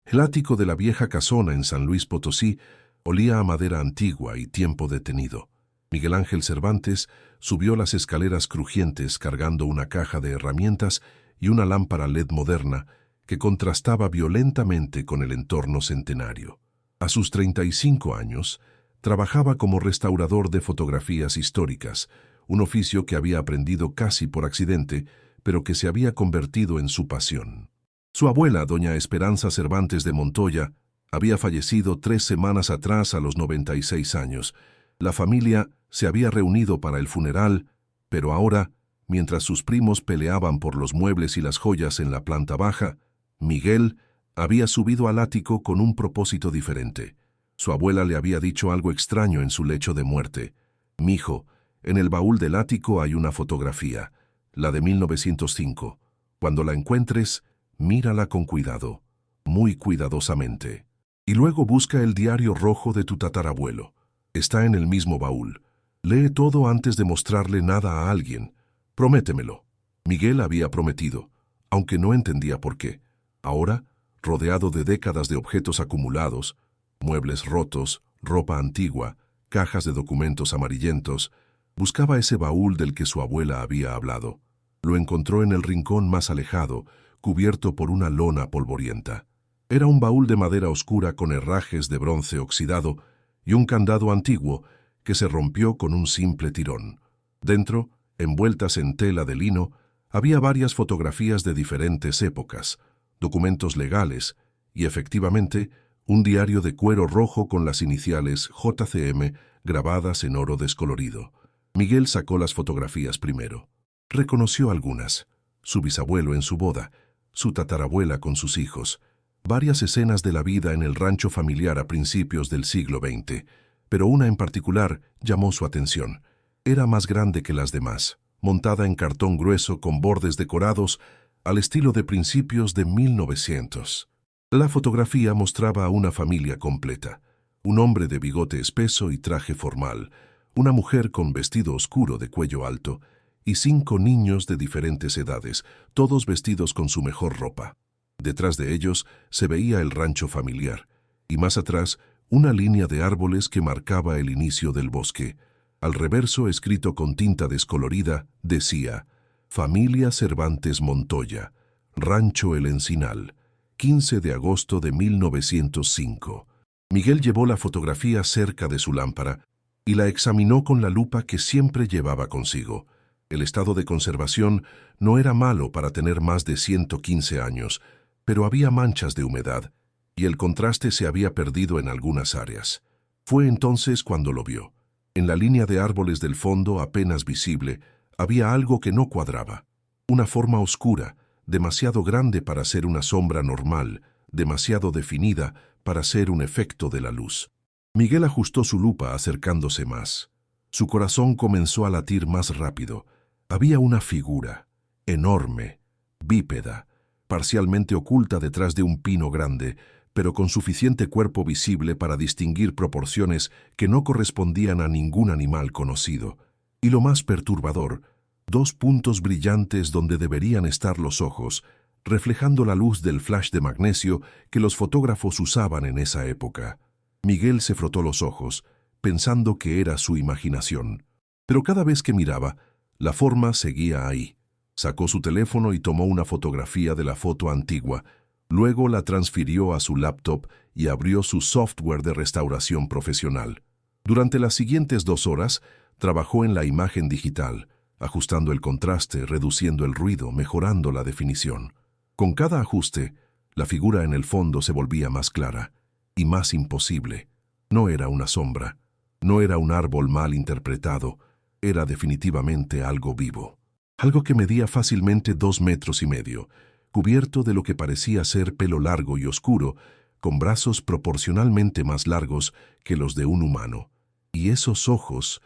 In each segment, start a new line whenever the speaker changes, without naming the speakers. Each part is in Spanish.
El ático de la vieja casona en San Luis Potosí olía a madera antigua y tiempo detenido. Miguel Ángel Cervantes subió las escaleras crujientes cargando una caja de herramientas y una lámpara LED moderna que contrastaba violentamente con el entorno centenario. A sus 35 años, trabajaba como restaurador de fotografías históricas, un oficio que había aprendido casi por accidente, pero que se había convertido en su pasión. Su abuela, doña Esperanza Cervantes de Montoya, había fallecido 3 semanas atrás a los 96 años. La familia se había reunido para el funeral, pero ahora, mientras sus primos peleaban por los muebles y las joyas en la planta baja, Miguel había subido al ático con un propósito diferente. Su abuela le había dicho algo extraño en su lecho de muerte. «Mijo, en el baúl del ático hay una fotografía, la de 1905. Cuando la encuentres, mírala con cuidado, muy cuidadosamente. Y luego busca el diario rojo de tu tatarabuelo. Está en el mismo baúl. Lee todo antes de mostrarle nada a alguien. Prométemelo». Miguel había prometido, aunque no entendía por qué. Ahora, rodeado de décadas de objetos acumulados, muebles rotos, ropa antigua, cajas de documentos amarillentos, buscaba ese baúl del que su abuela había hablado. Lo encontró en el rincón más alejado, cubierto por una lona polvorienta. Era un baúl de madera oscura con herrajes de bronce oxidado y un candado antiguo que se rompió con un simple tirón. Dentro, envueltas en tela de lino, había varias fotografías de diferentes épocas, documentos legales y, efectivamente, un diario de cuero rojo con las iniciales JCM grabadas en oro descolorido. Miguel sacó las fotografías primero. Reconoció algunas: su bisabuelo en su boda, su tatarabuela con sus hijos, varias escenas de la vida en el rancho familiar a principios del siglo XX, pero una en particular llamó su atención. Era más grande que las demás, montada en cartón grueso con bordes decorados al estilo de principios de 1900. La fotografía mostraba a una familia completa: un hombre de bigote espeso y traje formal, una mujer con vestido oscuro de cuello alto y 5 niños de diferentes edades, todos vestidos con su mejor ropa. Detrás de ellos se veía el rancho familiar, y más atrás una línea de árboles que marcaba el inicio del bosque. Al reverso, escrito con tinta descolorida, decía: «Familia Cervantes Montoya, Rancho El Encinal, 15 de agosto de 1905». Miguel llevó la fotografía cerca de su lámpara y la examinó con la lupa que siempre llevaba consigo. El estado de conservación no era malo para tener más de 115 años, pero había manchas de humedad y el contraste se había perdido en algunas áreas. Fue entonces cuando lo vio. En la línea de árboles del fondo, apenas visible, había algo que no cuadraba. Una forma oscura, demasiado grande para ser una sombra normal, demasiado definida para ser un efecto de la luz. Miguel ajustó su lupa acercándose más. Su corazón comenzó a latir más rápido. Había una figura, enorme, bípeda, parcialmente oculta detrás de un pino grande, pero con suficiente cuerpo visible para distinguir proporciones que no correspondían a ningún animal conocido. Y lo más perturbador, 2 puntos brillantes donde deberían estar los ojos, reflejando la luz del flash de magnesio que los fotógrafos usaban en esa época. Miguel se frotó los ojos, pensando que era su imaginación. Pero cada vez que miraba, la forma seguía ahí. Sacó su teléfono y tomó una fotografía de la foto antigua. Luego la transfirió a su laptop y abrió su software de restauración profesional. Durante las siguientes 2 horas, trabajó en la imagen digital, ajustando el contraste, reduciendo el ruido, mejorando la definición. Con cada ajuste, la figura en el fondo se volvía más clara y más imposible. No era una sombra, no era un árbol mal interpretado, era definitivamente algo vivo. Algo que medía fácilmente 2,5 metros, cubierto de lo que parecía ser pelo largo y oscuro, con brazos proporcionalmente más largos que los de un humano. Y esos ojos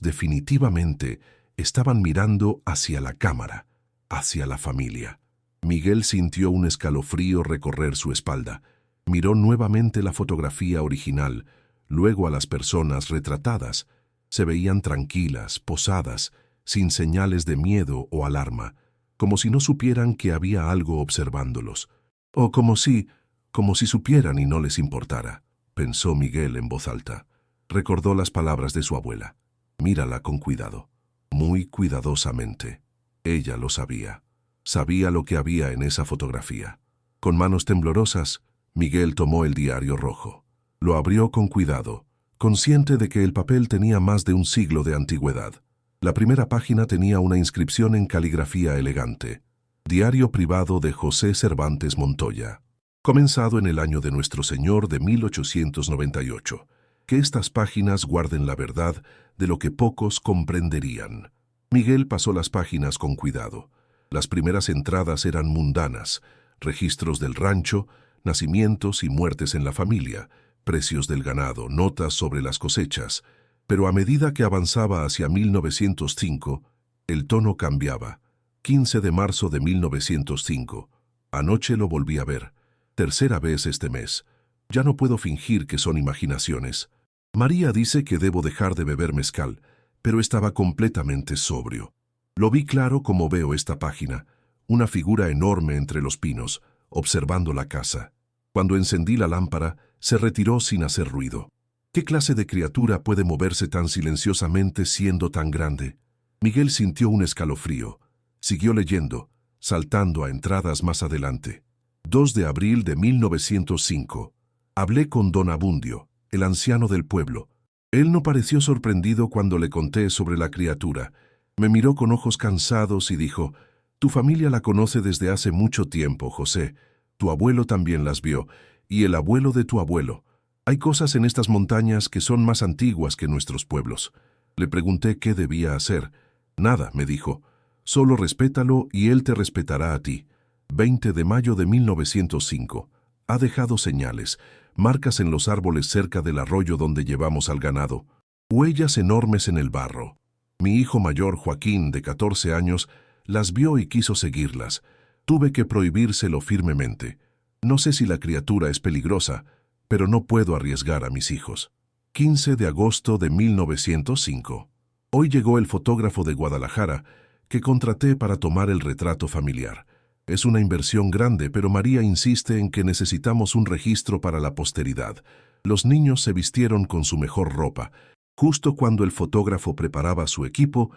definitivamente estaban mirando hacia la cámara, hacia la familia. Miguel sintió un escalofrío recorrer su espalda. Miró nuevamente la fotografía original, luego a las personas retratadas. Se veían tranquilas, posadas, sin señales de miedo o alarma, como si no supieran que había algo observándolos, o como si, Como si supieran y no les importara, pensó Miguel en voz alta. Recordó las palabras de su abuela. Mírala con cuidado, muy cuidadosamente. Ella lo sabía. Sabía lo que había en esa fotografía. Con manos temblorosas, Miguel tomó el diario rojo. Lo abrió con cuidado, consciente de que el papel tenía más de un siglo de antigüedad. La primera página tenía una inscripción en caligrafía elegante. Diario privado de José Cervantes Montoya. Comenzado en el año de Nuestro Señor de 1898. Que estas páginas guarden la verdad de lo que pocos comprenderían. Miguel pasó las páginas con cuidado. Las primeras entradas eran mundanas, registros del rancho, nacimientos y muertes en la familia, precios del ganado, notas sobre las cosechas, pero a medida que avanzaba hacia 1905, el tono cambiaba. 15 de marzo de 1905. Anoche lo volví a ver. Tercera vez este mes. Ya no puedo fingir que son imaginaciones. María dice que debo dejar de beber mezcal, pero estaba completamente sobrio. Lo vi claro como veo esta página, una figura enorme entre los pinos, observando la casa. Cuando encendí la lámpara, se retiró sin hacer ruido. ¿Qué clase de criatura puede moverse tan silenciosamente siendo tan grande? Miguel sintió un escalofrío. Siguió leyendo, saltando a entradas más adelante. 2 de abril de 1905. Hablé con don Abundio, el anciano del pueblo. Él no pareció sorprendido cuando le conté sobre la criatura. Me miró con ojos cansados y dijo: «Tu familia la conoce desde hace mucho tiempo, José. Tu abuelo también las vio, y el abuelo de tu abuelo. Hay cosas en estas montañas que son más antiguas que nuestros pueblos». Le pregunté qué debía hacer. «Nada», me dijo. «Solo respétalo y él te respetará a ti». 20 de mayo de 1905. Ha dejado señales, marcas en los árboles cerca del arroyo donde llevamos al ganado, huellas enormes en el barro. Mi hijo mayor, Joaquín, de 14 años, las vio y quiso seguirlas. Tuve que prohibírselo firmemente. No sé si la criatura es peligrosa, pero no puedo arriesgar a mis hijos. 15 de agosto de 1905. Hoy llegó el fotógrafo de Guadalajara, que contraté para tomar el retrato familiar. Es una inversión grande, pero María insiste en que necesitamos un registro para la posteridad. Los niños se vistieron con su mejor ropa. Justo cuando el fotógrafo preparaba su equipo,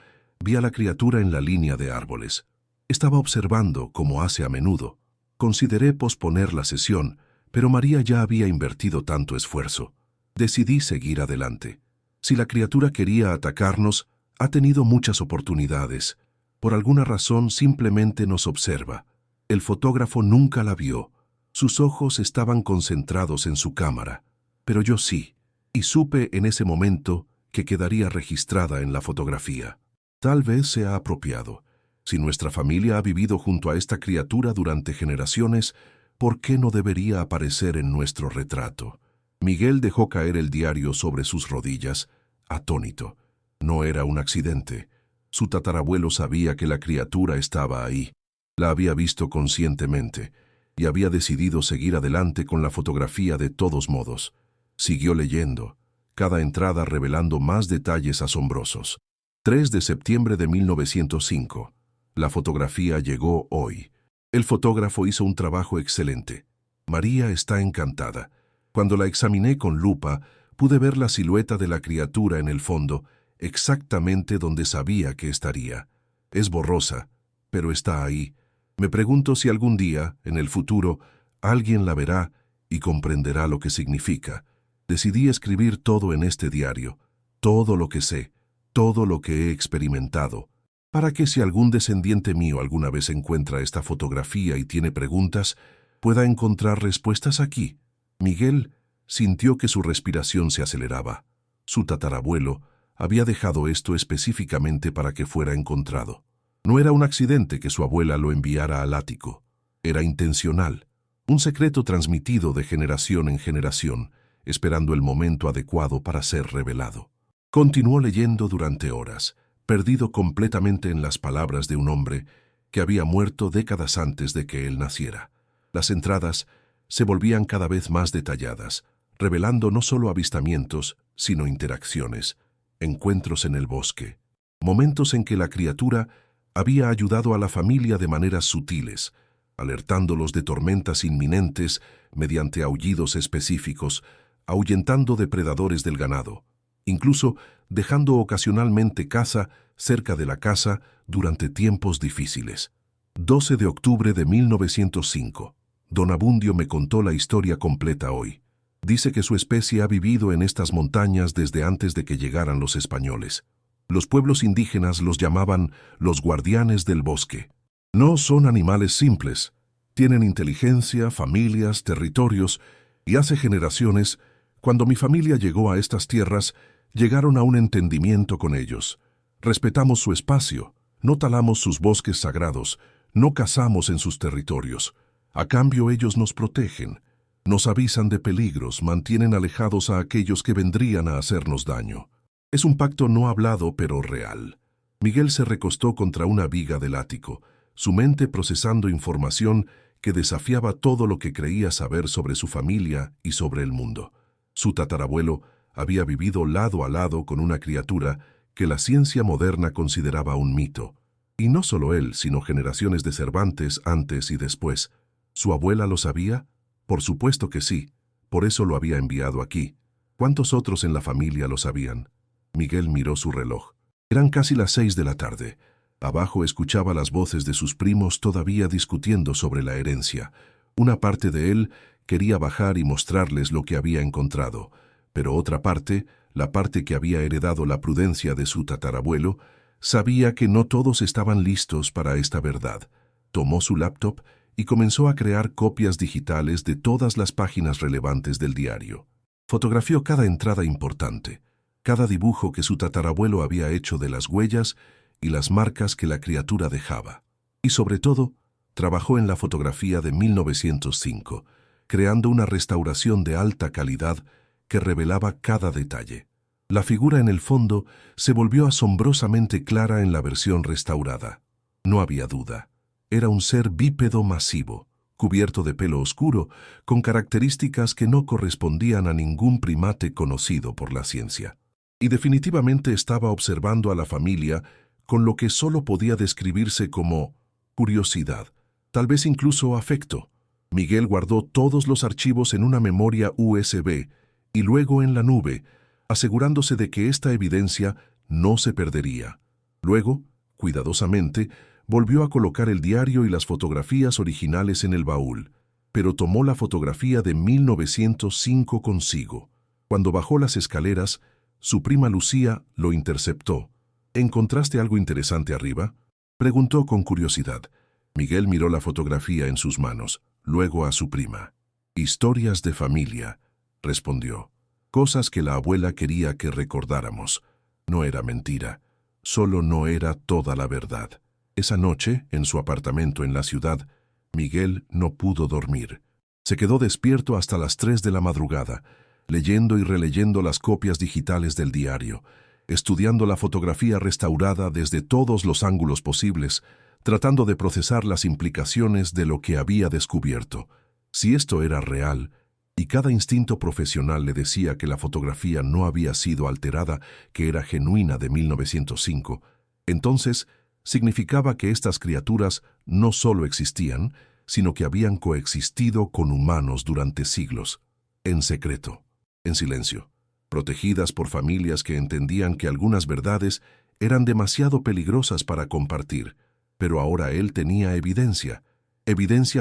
vi a la criatura en la línea de árboles. Estaba observando, como hace a menudo. Consideré posponer la sesión, pero María ya había invertido tanto esfuerzo. Decidí seguir adelante. Si la criatura quería atacarnos, ha tenido muchas oportunidades. Por alguna razón simplemente nos observa. El fotógrafo nunca la vio. Sus ojos estaban concentrados en su cámara. Pero yo sí, y supe en ese momento que quedaría registrada en la fotografía. Tal vez sea apropiado. Si nuestra familia ha vivido junto a esta criatura durante generaciones, ¿por qué no debería aparecer en nuestro retrato? Miguel dejó caer el diario sobre sus rodillas, atónito. No era un accidente. Su tatarabuelo sabía que la criatura estaba ahí. La había visto conscientemente y había decidido seguir adelante con la fotografía de todos modos. Siguió leyendo, cada entrada revelando más detalles asombrosos. 3 de septiembre de 1905. La fotografía llegó hoy. El fotógrafo hizo un trabajo excelente. María está encantada. Cuando la examiné con lupa, pude ver la silueta de la criatura en el fondo, exactamente donde sabía que estaría. Es borrosa, pero está ahí. Me pregunto si algún día, en el futuro, alguien la verá y comprenderá lo que significa. Decidí escribir todo en este diario, todo lo que sé, todo lo que he experimentado, para que si algún descendiente mío alguna vez encuentra esta fotografía y tiene preguntas, pueda encontrar respuestas aquí. Miguel sintió que su respiración se aceleraba. Su tatarabuelo había dejado esto específicamente para que fuera encontrado. No era un accidente que su abuela lo enviara al ático. Era intencional, un secreto transmitido de generación en generación, esperando el momento adecuado para ser revelado. Continuó leyendo durante horas, perdido completamente en las palabras de un hombre que había muerto décadas antes de que él naciera. Las entradas se volvían cada vez más detalladas, revelando no solo avistamientos, sino interacciones, encuentros en el bosque, momentos en que la criatura había ayudado a la familia de maneras sutiles, alertándolos de tormentas inminentes mediante aullidos específicos, ahuyentando depredadores del ganado, incluso dejando ocasionalmente caza cerca de la casa durante tiempos difíciles. 12 de octubre de 1905. Don Abundio me contó la historia completa hoy. Dice que su especie ha vivido en estas montañas desde antes de que llegaran los españoles. Los pueblos indígenas los llamaban los guardianes del bosque. No son animales simples. Tienen inteligencia, familias, territorios, y hace generaciones, cuando mi familia llegó a estas tierras, llegaron a un entendimiento con ellos. Respetamos su espacio, no talamos sus bosques sagrados, no cazamos en sus territorios. A cambio ellos nos protegen, nos avisan de peligros, mantienen alejados a aquellos que vendrían a hacernos daño. Es un pacto no hablado pero real. Miguel se recostó contra una viga del ático, su mente procesando información que desafiaba todo lo que creía saber sobre su familia y sobre el mundo. Su tatarabuelo había vivido lado a lado con una criatura que la ciencia moderna consideraba un mito. Y no solo él, sino generaciones de Cervantes antes y después. ¿Su abuela lo sabía? Por supuesto que sí, por eso lo había enviado aquí. ¿Cuántos otros en la familia lo sabían? Miguel miró su reloj. Eran casi las 6 de la tarde. Abajo escuchaba las voces de sus primos todavía discutiendo sobre la herencia. Una parte de él quería bajar y mostrarles lo que había encontrado, pero otra parte, la parte que había heredado la prudencia de su tatarabuelo, sabía que no todos estaban listos para esta verdad. Tomó su laptop y comenzó a crear copias digitales de todas las páginas relevantes del diario. Fotografió cada entrada importante, cada dibujo que su tatarabuelo había hecho de las huellas y las marcas que la criatura dejaba. Y sobre todo, trabajó en la fotografía de 1905, creando una restauración de alta calidad que revelaba cada detalle. La figura en el fondo se volvió asombrosamente clara en la versión restaurada. No había duda. Era un ser bípedo masivo, cubierto de pelo oscuro, con características que no correspondían a ningún primate conocido por la ciencia. Y definitivamente estaba observando a la familia con lo que solo podía describirse como curiosidad, tal vez incluso afecto. Miguel guardó todos los archivos en una memoria USB y luego en la nube, asegurándose de que esta evidencia no se perdería. Luego, cuidadosamente, volvió a colocar el diario y las fotografías originales en el baúl, pero tomó la fotografía de 1905 consigo. Cuando bajó las escaleras, su prima Lucía lo interceptó. ¿Encontraste algo interesante arriba?, preguntó con curiosidad. Miguel miró la fotografía en sus manos, luego a su prima. Historias de familia, respondió. Cosas que la abuela quería que recordáramos. No era mentira, solo no era toda la verdad. Esa noche, en su apartamento en la ciudad, Miguel no pudo dormir. Se quedó despierto hasta las 3 de la madrugada, leyendo y releyendo las copias digitales del diario, estudiando la fotografía restaurada desde todos los ángulos posibles, tratando de procesar las implicaciones de lo que había descubierto. Si esto era real, y cada instinto profesional le decía que la fotografía no había sido alterada, que era genuina de 1905, entonces significaba que estas criaturas no solo existían, sino que habían coexistido con humanos durante siglos, en secreto, en silencio, protegidas por familias que entendían que algunas verdades eran demasiado peligrosas para compartir, pero ahora él tenía evidencia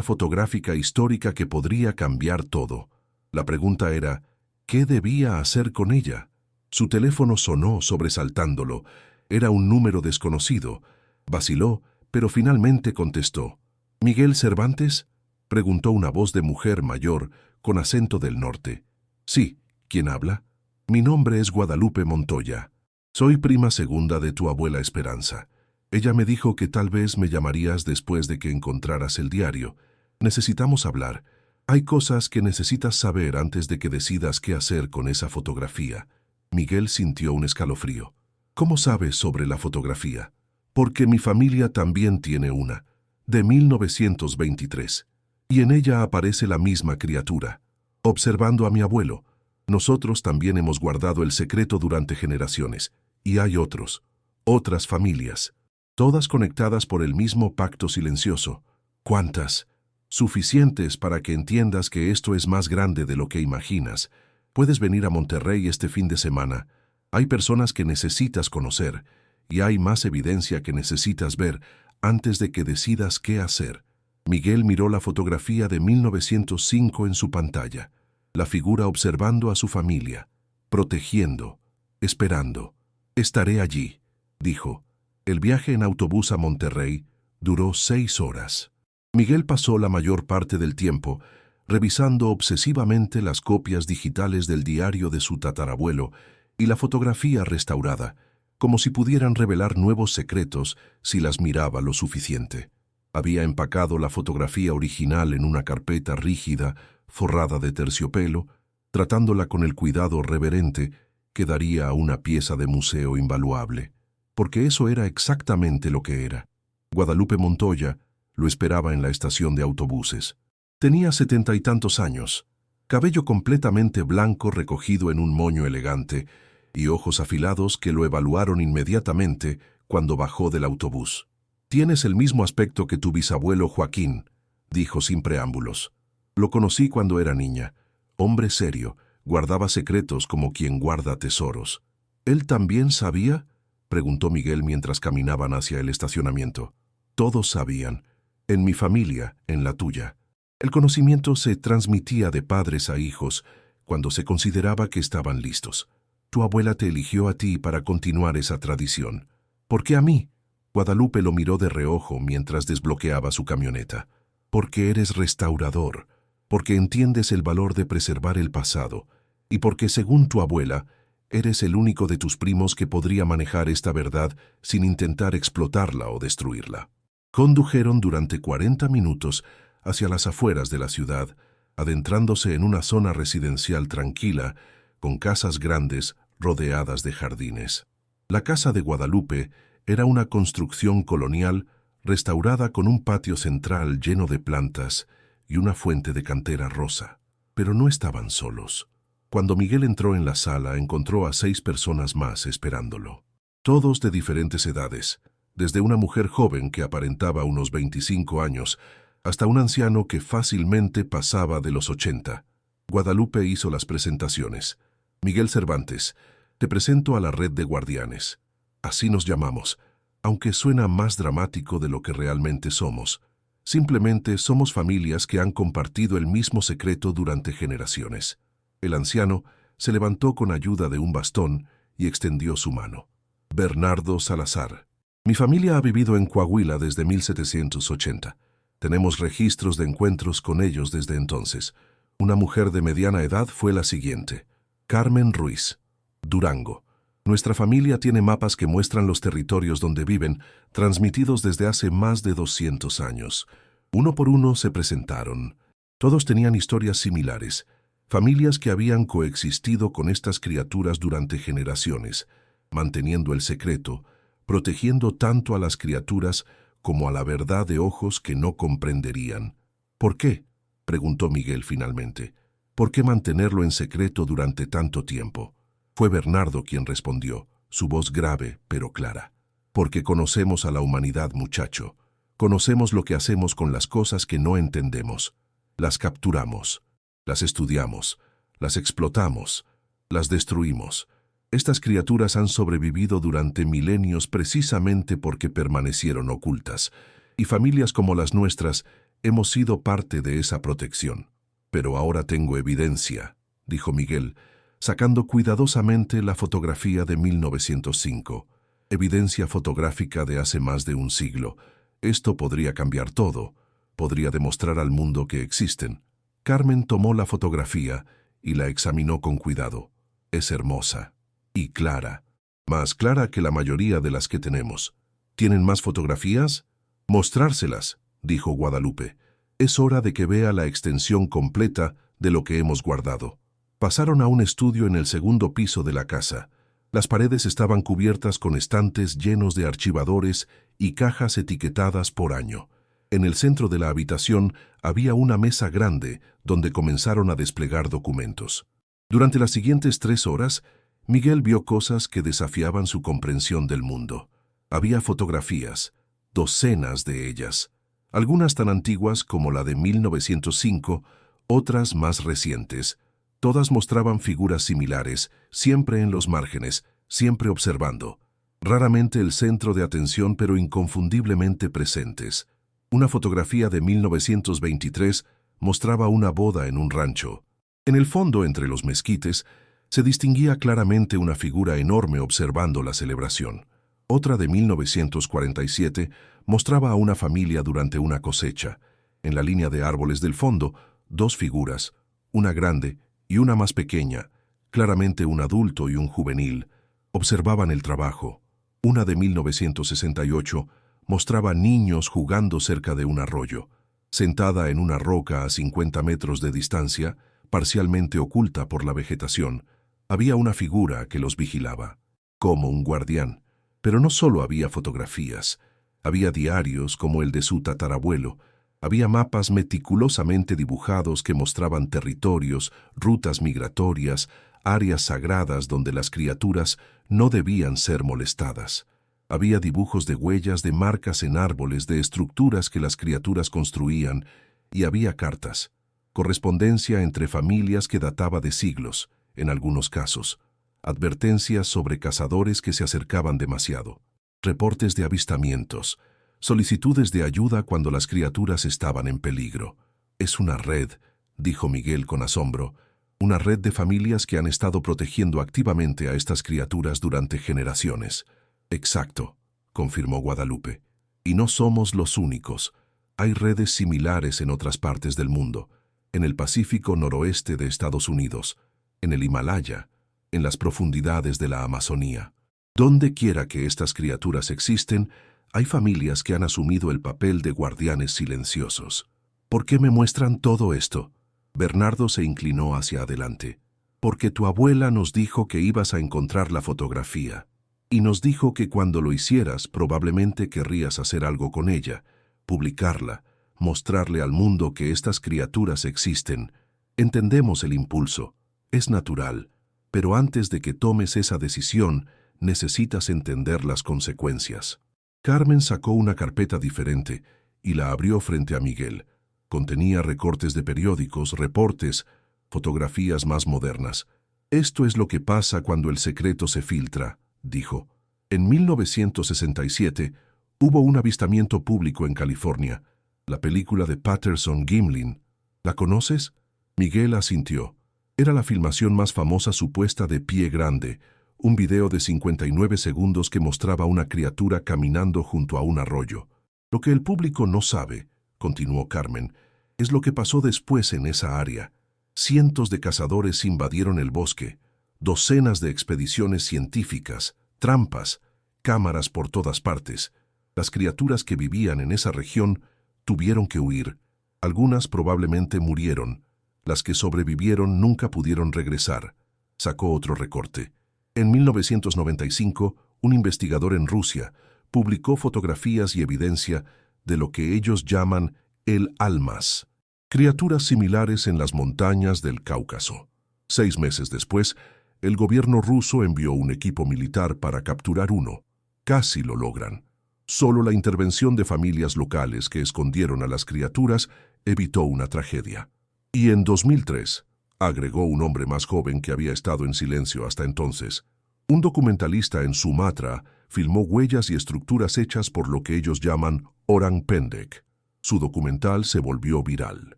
fotográfica histórica que podría cambiar todo. La pregunta era, ¿qué debía hacer con ella? Su teléfono sonó sobresaltándolo. Era un número desconocido. Vaciló, pero finalmente contestó. ¿Miguel Cervantes?, preguntó una voz de mujer mayor con acento del norte. Sí, ¿quién habla? Mi nombre es Guadalupe Montoya. Soy prima segunda de tu abuela Esperanza. Ella me dijo que tal vez me llamarías después de que encontraras el diario. Necesitamos hablar. Hay cosas que necesitas saber antes de que decidas qué hacer con esa fotografía. Miguel sintió un escalofrío. ¿Cómo sabes sobre la fotografía? Porque mi familia también tiene una, de 1923. Y en ella aparece la misma criatura, observando a mi abuelo. Nosotros también hemos guardado el secreto durante generaciones, y hay otras familias, todas conectadas por el mismo pacto silencioso. ¿Cuántas? Suficientes para que entiendas que esto es más grande de lo que imaginas. Puedes venir a Monterrey este fin de semana. Hay personas que necesitas conocer y hay más evidencia que necesitas ver antes de que decidas qué hacer. Miguel miró la fotografía de 1905 en su pantalla, la figura observando a su familia, protegiendo, esperando. Estaré allí, dijo. El viaje en autobús a Monterrey duró 6 horas. Miguel pasó la mayor parte del tiempo revisando obsesivamente las copias digitales del diario de su tatarabuelo y la fotografía restaurada, como si pudieran revelar nuevos secretos si las miraba lo suficiente. Había empacado la fotografía original en una carpeta rígida, forrada de terciopelo, tratándola con el cuidado reverente que daría a una pieza de museo invaluable, porque eso era exactamente lo que era. Guadalupe Montoya lo esperaba en la estación de autobuses. Tenía 70 y tantos años, cabello completamente blanco recogido en un moño elegante y ojos afilados que lo evaluaron inmediatamente cuando bajó del autobús. «Tienes el mismo aspecto que tu bisabuelo Joaquín», dijo sin preámbulos. «Lo conocí cuando era niña. Hombre serio, guardaba secretos como quien guarda tesoros». «¿Él también sabía?», preguntó Miguel mientras caminaban hacia el estacionamiento. «Todos sabían. En mi familia, en la tuya». El conocimiento se transmitía de padres a hijos cuando se consideraba que estaban listos. Tu abuela te eligió a ti para continuar esa tradición. ¿Por qué a mí? Guadalupe lo miró de reojo mientras desbloqueaba su camioneta. Porque eres restaurador, porque entiendes el valor de preservar el pasado, y porque, según tu abuela, eres el único de tus primos que podría manejar esta verdad sin intentar explotarla o destruirla. Condujeron durante 40 minutos hacia las afueras de la ciudad, adentrándose en una zona residencial tranquila, con casas grandes rodeadas de jardines. La casa de Guadalupe era una construcción colonial restaurada con un patio central lleno de plantas y una fuente de cantera rosa. Pero no estaban solos. Cuando Miguel entró en la sala, encontró a 6 personas más esperándolo. Todos de diferentes edades, desde una mujer joven que aparentaba unos 25 años, hasta un anciano que fácilmente pasaba de los 80. Guadalupe hizo las presentaciones. Miguel Cervantes, te presento a la red de guardianes. Así nos llamamos, aunque suena más dramático de lo que realmente somos. Simplemente somos familias que han compartido el mismo secreto durante generaciones. El anciano se levantó con ayuda de un bastón y extendió su mano. Bernardo Salazar. Mi familia ha vivido en Coahuila desde 1780. Tenemos registros de encuentros con ellos desde entonces. Una mujer de mediana edad fue la siguiente. Carmen Ruiz, Durango. Nuestra familia tiene mapas que muestran los territorios donde viven, transmitidos desde hace más de 200 años. Uno por uno se presentaron. Todos tenían historias similares, familias que habían coexistido con estas criaturas durante generaciones, manteniendo el secreto, protegiendo tanto a las criaturas como a la verdad de ojos que no comprenderían. ¿Por qué?, preguntó Miguel finalmente. ¿Por qué mantenerlo en secreto durante tanto tiempo? Fue Bernardo quien respondió, su voz grave pero clara. Porque conocemos a la humanidad, muchacho. Conocemos lo que hacemos con las cosas que no entendemos. Las capturamos, las estudiamos, las explotamos, las destruimos. Estas criaturas han sobrevivido durante milenios precisamente porque permanecieron ocultas, y familias como las nuestras hemos sido parte de esa protección. Pero ahora tengo evidencia, dijo Miguel, sacando cuidadosamente la fotografía de 1905. Evidencia fotográfica de hace más de un siglo. Esto podría cambiar todo, podría demostrar al mundo que existen. Carmen tomó la fotografía y la examinó con cuidado. Es hermosa. Y clara, más clara que la mayoría de las que tenemos. ¿Tienen más fotografías? Mostrárselas, dijo Guadalupe. Es hora de que vea la extensión completa de lo que hemos guardado. Pasaron a un estudio en el segundo piso de la casa. Las paredes estaban cubiertas con estantes llenos de archivadores y cajas etiquetadas por año. En el centro de la habitación había una mesa grande donde comenzaron a desplegar documentos. Durante las siguientes 3 horas, Miguel vio cosas que desafiaban su comprensión del mundo. Había fotografías, docenas de ellas. algunas tan antiguas como la de 1905, otras más recientes. Todas mostraban figuras similares, siempre en los márgenes, siempre observando. Raramente el centro de atención, pero inconfundiblemente presentes. Una fotografía de 1923 mostraba una boda en un rancho. En el fondo, entre los mezquites, se distinguía claramente una figura enorme observando la celebración. Otra de 1947 mostraba a una familia durante una cosecha. En la línea de árboles del fondo, dos figuras, una grande y una más pequeña, claramente un adulto y un juvenil, observaban el trabajo. Una de 1968 mostraba niños jugando cerca de un arroyo. Sentada en una roca a 50 metros de distancia, parcialmente oculta por la vegetación, había una figura que los vigilaba, como un guardián. Pero no solo había fotografías, había diarios como el de su tatarabuelo, había mapas meticulosamente dibujados que mostraban territorios, rutas migratorias, áreas sagradas donde las criaturas no debían ser molestadas. Había dibujos de huellas de marcas en árboles, de estructuras que las criaturas construían, y había cartas, correspondencia entre familias que databa de siglos, en algunos casos, advertencias sobre cazadores que se acercaban demasiado, reportes de avistamientos, solicitudes de ayuda cuando las criaturas estaban en peligro. Es una red, dijo Miguel con asombro, una red de familias que han estado protegiendo activamente a estas criaturas durante generaciones. Exacto, confirmó Guadalupe. Y no somos los únicos. Hay redes similares en otras partes del mundo, en el Pacífico noroeste de Estados Unidos, en el Himalaya, en las profundidades de la Amazonía. Donde quiera que estas criaturas existen, hay familias que han asumido el papel de guardianes silenciosos. ¿Por qué me muestran todo esto? Bernardo se inclinó hacia adelante. Porque tu abuela nos dijo que ibas a encontrar la fotografía. Y nos dijo que cuando lo hicieras probablemente querrías hacer algo con ella, publicarla, mostrarle al mundo que estas criaturas existen. Entendemos el impulso, es natural, pero antes de que tomes esa decisión, necesitas entender las consecuencias. Carmen sacó una carpeta diferente y la abrió frente a Miguel. Contenía recortes de periódicos, reportes, fotografías más modernas. Esto es lo que pasa cuando el secreto se filtra, dijo. En 1967 hubo un avistamiento público en California, la película de Patterson-Gimlin. ¿La conoces? Miguel asintió. Era la filmación más famosa supuesta de Pie Grande, un video de 59 segundos que mostraba una criatura caminando junto a un arroyo. Lo que el público no sabe, continuó Carmen, es lo que pasó después en esa área. Cientos de cazadores invadieron el bosque, docenas de expediciones científicas, trampas, cámaras por todas partes. Las criaturas que vivían en esa región tuvieron que huir. Algunas probablemente murieron. Las que sobrevivieron nunca pudieron regresar. Sacó otro recorte. En 1995, un investigador en Rusia publicó fotografías y evidencia de lo que ellos llaman el almas, criaturas similares en las montañas del Cáucaso. 6 meses después, el gobierno ruso envió un equipo militar para capturar uno. Casi lo logran. Solo la intervención de familias locales que escondieron a las criaturas evitó una tragedia. Y en 2003, agregó un hombre más joven que había estado en silencio hasta entonces, un documentalista en Sumatra filmó huellas y estructuras hechas por lo que ellos llaman Orang Pendek. Su documental se volvió viral.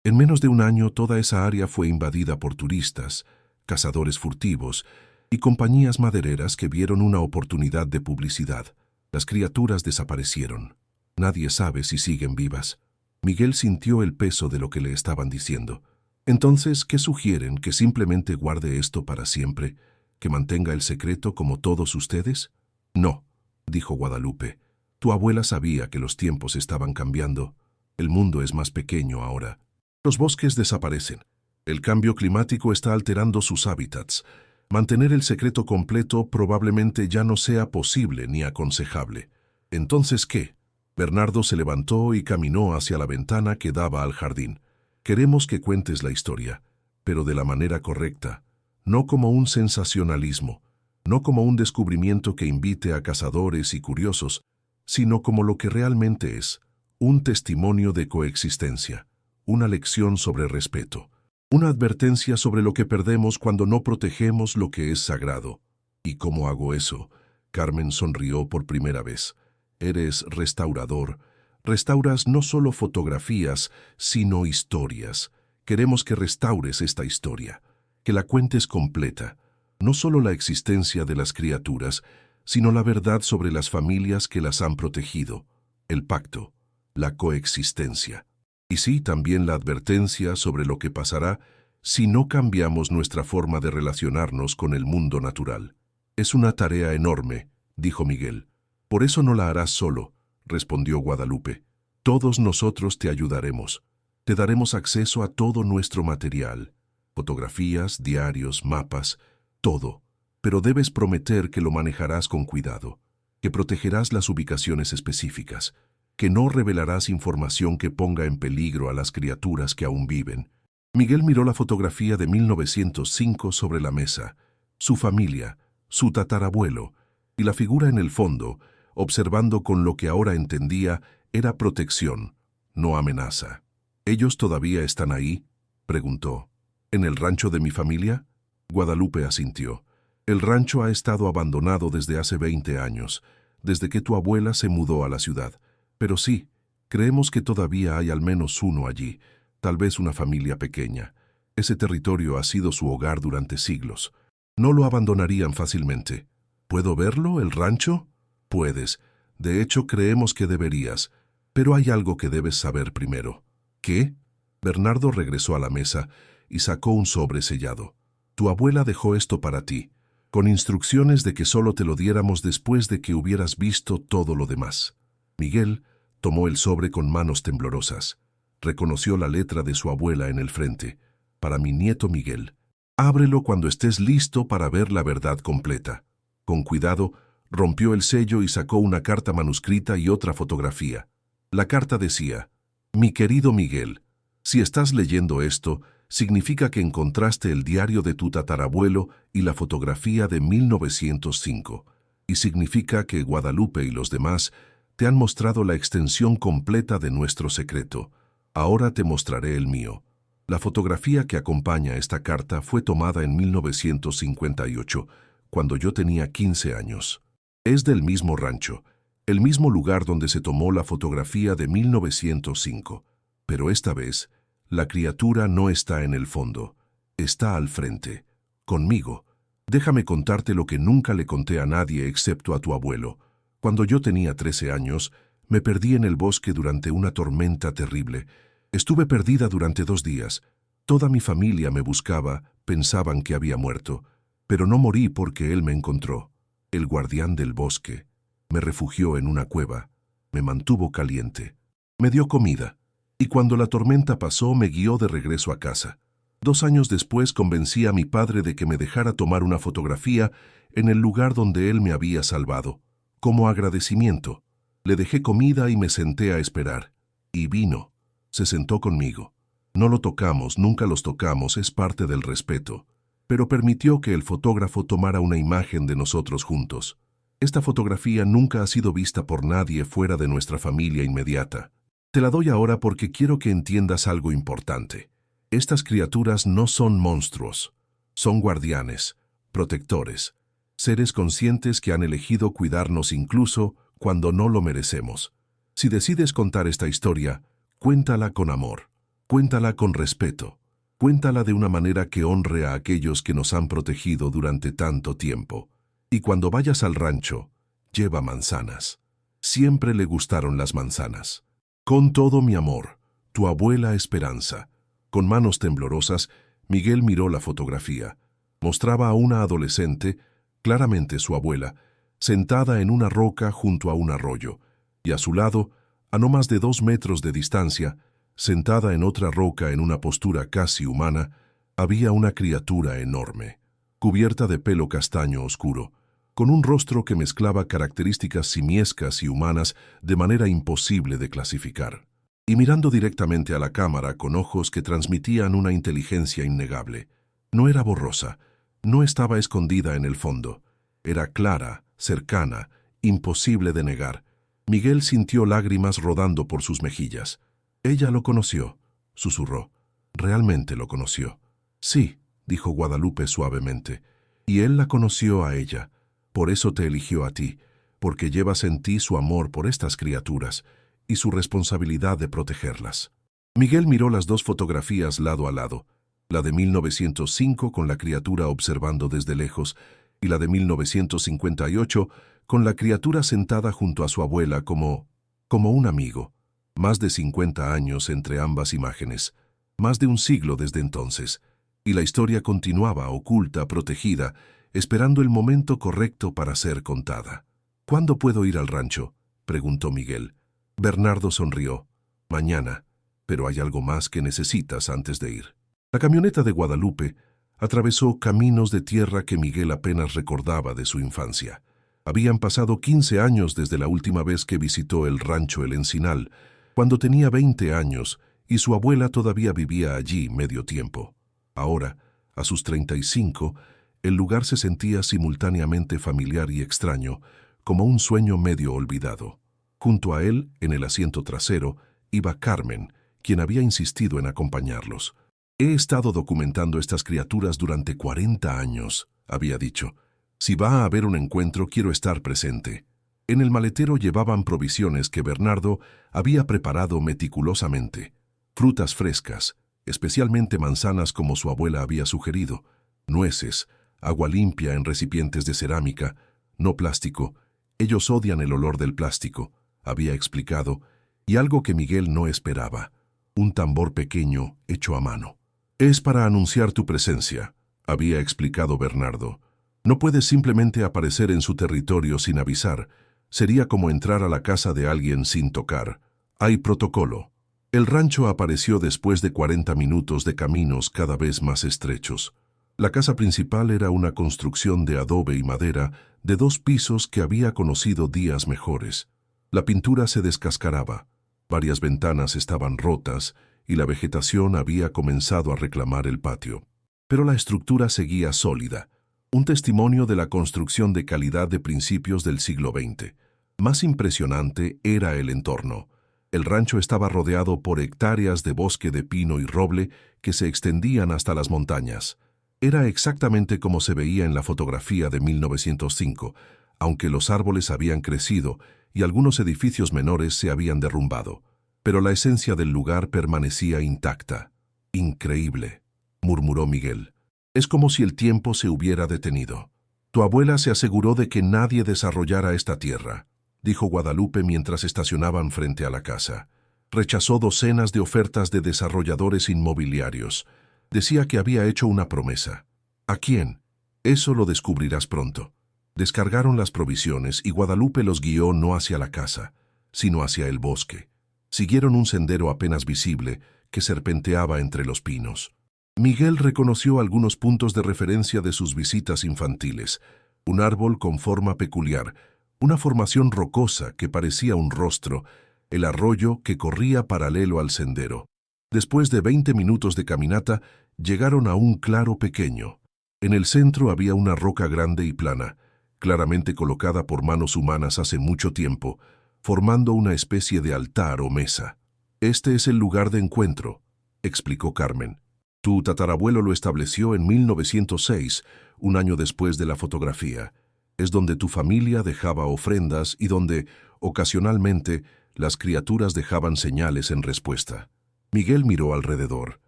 En menos de un año toda esa área fue invadida por turistas, cazadores furtivos y compañías madereras que vieron una oportunidad de publicidad. Las criaturas desaparecieron. Nadie sabe si siguen vivas. Miguel sintió el peso de lo que le estaban diciendo. Entonces, ¿qué sugieren? ¿Que simplemente guarde esto para siempre? ¿Que mantenga el secreto como todos ustedes? No, dijo Guadalupe. Tu abuela sabía que los tiempos estaban cambiando. El mundo es más pequeño ahora. Los bosques desaparecen. El cambio climático está alterando sus hábitats. Mantener el secreto completo probablemente ya no sea posible ni aconsejable. ¿Entonces qué? Bernardo se levantó y caminó hacia la ventana que daba al jardín. Queremos que cuentes la historia, pero de la manera correcta, no como un sensacionalismo, no como un descubrimiento que invite a cazadores y curiosos, sino como lo que realmente es, Un testimonio de coexistencia, una lección sobre respeto, una advertencia sobre lo que perdemos cuando no protegemos lo que es sagrado. ¿Y cómo hago eso? Carmen sonrió por primera vez. Eres restaurador. Restauras no solo fotografías, sino historias. Queremos que restaures esta historia, que la cuentes completa. No solo la existencia de las criaturas, sino la verdad sobre las familias que las han protegido, el pacto, la coexistencia. Y sí, también la advertencia sobre lo que pasará si no cambiamos nuestra forma de relacionarnos con el mundo natural. Es una tarea enorme, dijo Miguel. Por eso no la harás solo, respondió Guadalupe. Todos nosotros te ayudaremos. Te daremos acceso a todo nuestro material, fotografías, diarios, mapas, todo. Pero debes prometer que lo manejarás con cuidado, que protegerás las ubicaciones específicas, que no revelarás información que ponga en peligro a las criaturas que aún viven. Miguel miró la fotografía de 1905 sobre la mesa, su familia, su tatarabuelo, y la figura en el fondo, observando con lo que ahora entendía era protección, no amenaza. ¿Ellos todavía están ahí?, preguntó. ¿En el rancho de mi familia? Guadalupe asintió. El rancho ha estado abandonado desde hace 20 años, desde que tu abuela se mudó a la ciudad. Pero sí, creemos que todavía hay al menos uno allí, tal vez una familia pequeña. Ese territorio ha sido su hogar durante siglos. No lo abandonarían fácilmente. ¿Puedo verlo, el rancho? Puedes. De hecho, creemos que deberías. Pero hay algo que debes saber primero. ¿Qué? Bernardo regresó a la mesa y sacó un sobre sellado. Tu abuela dejó esto para ti, con instrucciones de que solo te lo diéramos después de que hubieras visto todo lo demás. Miguel tomó el sobre con manos temblorosas. Reconoció la letra de su abuela en el frente. Para mi nieto Miguel. Ábrelo cuando estés listo para ver la verdad completa. Con cuidado, rompió el sello y sacó una carta manuscrita y otra fotografía. La carta decía: Mi querido Miguel, si estás leyendo esto, significa que encontraste el diario de tu tatarabuelo y la fotografía de 1905. Y significa que Guadalupe y los demás te han mostrado la extensión completa de nuestro secreto. Ahora te mostraré el mío. La fotografía que acompaña esta carta fue tomada en 1958, cuando yo tenía 15 años. Es del mismo rancho, el mismo lugar donde se tomó la fotografía de 1905. Pero esta vez, la criatura no está en el fondo, está al frente, conmigo. Déjame contarte lo que nunca le conté a nadie excepto a tu abuelo. Cuando yo tenía 13 años, me perdí en el bosque durante una tormenta terrible. Estuve perdida durante 2 días. Toda mi familia me buscaba, pensaban que había muerto. Pero no morí porque él me encontró. El guardián del bosque. Me refugió en una cueva. Me mantuvo caliente. Me dio comida. Y cuando la tormenta pasó, me guió de regreso a casa. 2 años después convencí a mi padre de que me dejara tomar una fotografía en el lugar donde él me había salvado. Como agradecimiento, le dejé comida y me senté a esperar. Y vino. Se sentó conmigo. No lo tocamos, nunca los tocamos, es parte del respeto. Pero permitió que el fotógrafo tomara una imagen de nosotros juntos. Esta fotografía nunca ha sido vista por nadie fuera de nuestra familia inmediata. Te la doy ahora porque quiero que entiendas algo importante. Estas criaturas no son monstruos. Son guardianes, protectores, seres conscientes que han elegido cuidarnos incluso cuando no lo merecemos. Si decides contar esta historia, cuéntala con amor, cuéntala con respeto, cuéntala de una manera que honre a aquellos que nos han protegido durante tanto tiempo. Y cuando vayas al rancho, lleva manzanas. Siempre le gustaron las manzanas. Con todo mi amor, tu abuela Esperanza. Con manos temblorosas, Miguel miró la fotografía. Mostraba a una adolescente, claramente su abuela, sentada en una roca junto a un arroyo, y a su lado, a no más de 2 metros de distancia, sentada en otra roca en una postura casi humana, había una criatura enorme, cubierta de pelo castaño oscuro, con un rostro que mezclaba características simiescas y humanas de manera imposible de clasificar, y mirando directamente a la cámara con ojos que transmitían una inteligencia innegable. No era borrosa, no estaba escondida en el fondo, era clara, cercana, imposible de negar. Miguel sintió lágrimas rodando por sus mejillas. Ella lo conoció, susurró. Realmente lo conoció. Sí, dijo Guadalupe suavemente. Y él la conoció a ella. Por eso te eligió a ti, porque llevas en ti su amor por estas criaturas y su responsabilidad de protegerlas. Miguel miró las dos fotografías lado a lado, la de 1905 con la criatura observando desde lejos y la de 1958 con la criatura sentada junto a su abuela como un amigo. Más de 50 años entre ambas imágenes, más de un siglo desde entonces, y la historia continuaba oculta, protegida, esperando el momento correcto para ser contada. ¿Cuándo puedo ir al rancho?, preguntó Miguel. Bernardo sonrió. Mañana, pero hay algo más que necesitas antes de ir. La camioneta de Guadalupe atravesó caminos de tierra que Miguel apenas recordaba de su infancia. Habían pasado 15 años desde la última vez que visitó el rancho El Encinal, cuando tenía 20 años y su abuela todavía vivía allí medio tiempo. Ahora, a sus 35, el lugar se sentía simultáneamente familiar y extraño, como un sueño medio olvidado. Junto a él, en el asiento trasero, iba Carmen, quien había insistido en acompañarlos. He estado documentando estas criaturas durante 40 años, había dicho. Si va a haber un encuentro, quiero estar presente. En el maletero llevaban provisiones que Bernardo había preparado meticulosamente. Frutas frescas, especialmente manzanas como su abuela había sugerido, nueces, agua limpia en recipientes de cerámica, no plástico. Ellos odian el olor del plástico, había explicado, y algo que Miguel no esperaba, un tambor pequeño hecho a mano. Es para anunciar tu presencia, había explicado Bernardo. No puedes simplemente aparecer en su territorio sin avisar. Sería como entrar a la casa de alguien sin tocar. Hay protocolo. El rancho apareció después de 40 minutos de caminos cada vez más estrechos. La casa principal era una construcción de adobe y madera de 2 pisos que había conocido días mejores. La pintura se descascaraba, varias ventanas estaban rotas y la vegetación había comenzado a reclamar el patio. Pero la estructura seguía sólida, un testimonio de la construcción de calidad de principios del siglo XX. Más impresionante era el entorno. El rancho estaba rodeado por hectáreas de bosque de pino y roble que se extendían hasta las montañas. Era exactamente como se veía en la fotografía de 1905, aunque los árboles habían crecido y algunos edificios menores se habían derrumbado. Pero la esencia del lugar permanecía intacta. Increíble, murmuró Miguel. Es como si el tiempo se hubiera detenido. Tu abuela se aseguró de que nadie desarrollara esta tierra, dijo Guadalupe mientras estacionaban frente a la casa. Rechazó docenas de ofertas de desarrolladores inmobiliarios. Decía que había hecho una promesa. ¿A quién? Eso lo descubrirás pronto. Descargaron las provisiones y Guadalupe los guió no hacia la casa, sino hacia el bosque. Siguieron un sendero apenas visible que serpenteaba entre los pinos. Miguel reconoció algunos puntos de referencia de sus visitas infantiles. Un árbol con forma peculiar, una formación rocosa que parecía un rostro, el arroyo que corría paralelo al sendero. Después de 20 minutos de caminata, llegaron a un claro pequeño. En el centro había una roca grande y plana, claramente colocada por manos humanas hace mucho tiempo, formando una especie de altar o mesa. Este es el lugar de encuentro, explicó Carmen. Tu tatarabuelo lo estableció en 1906, un año después de la fotografía. Es donde tu familia dejaba ofrendas y donde, ocasionalmente, las criaturas dejaban señales en respuesta. Miguel miró alrededor.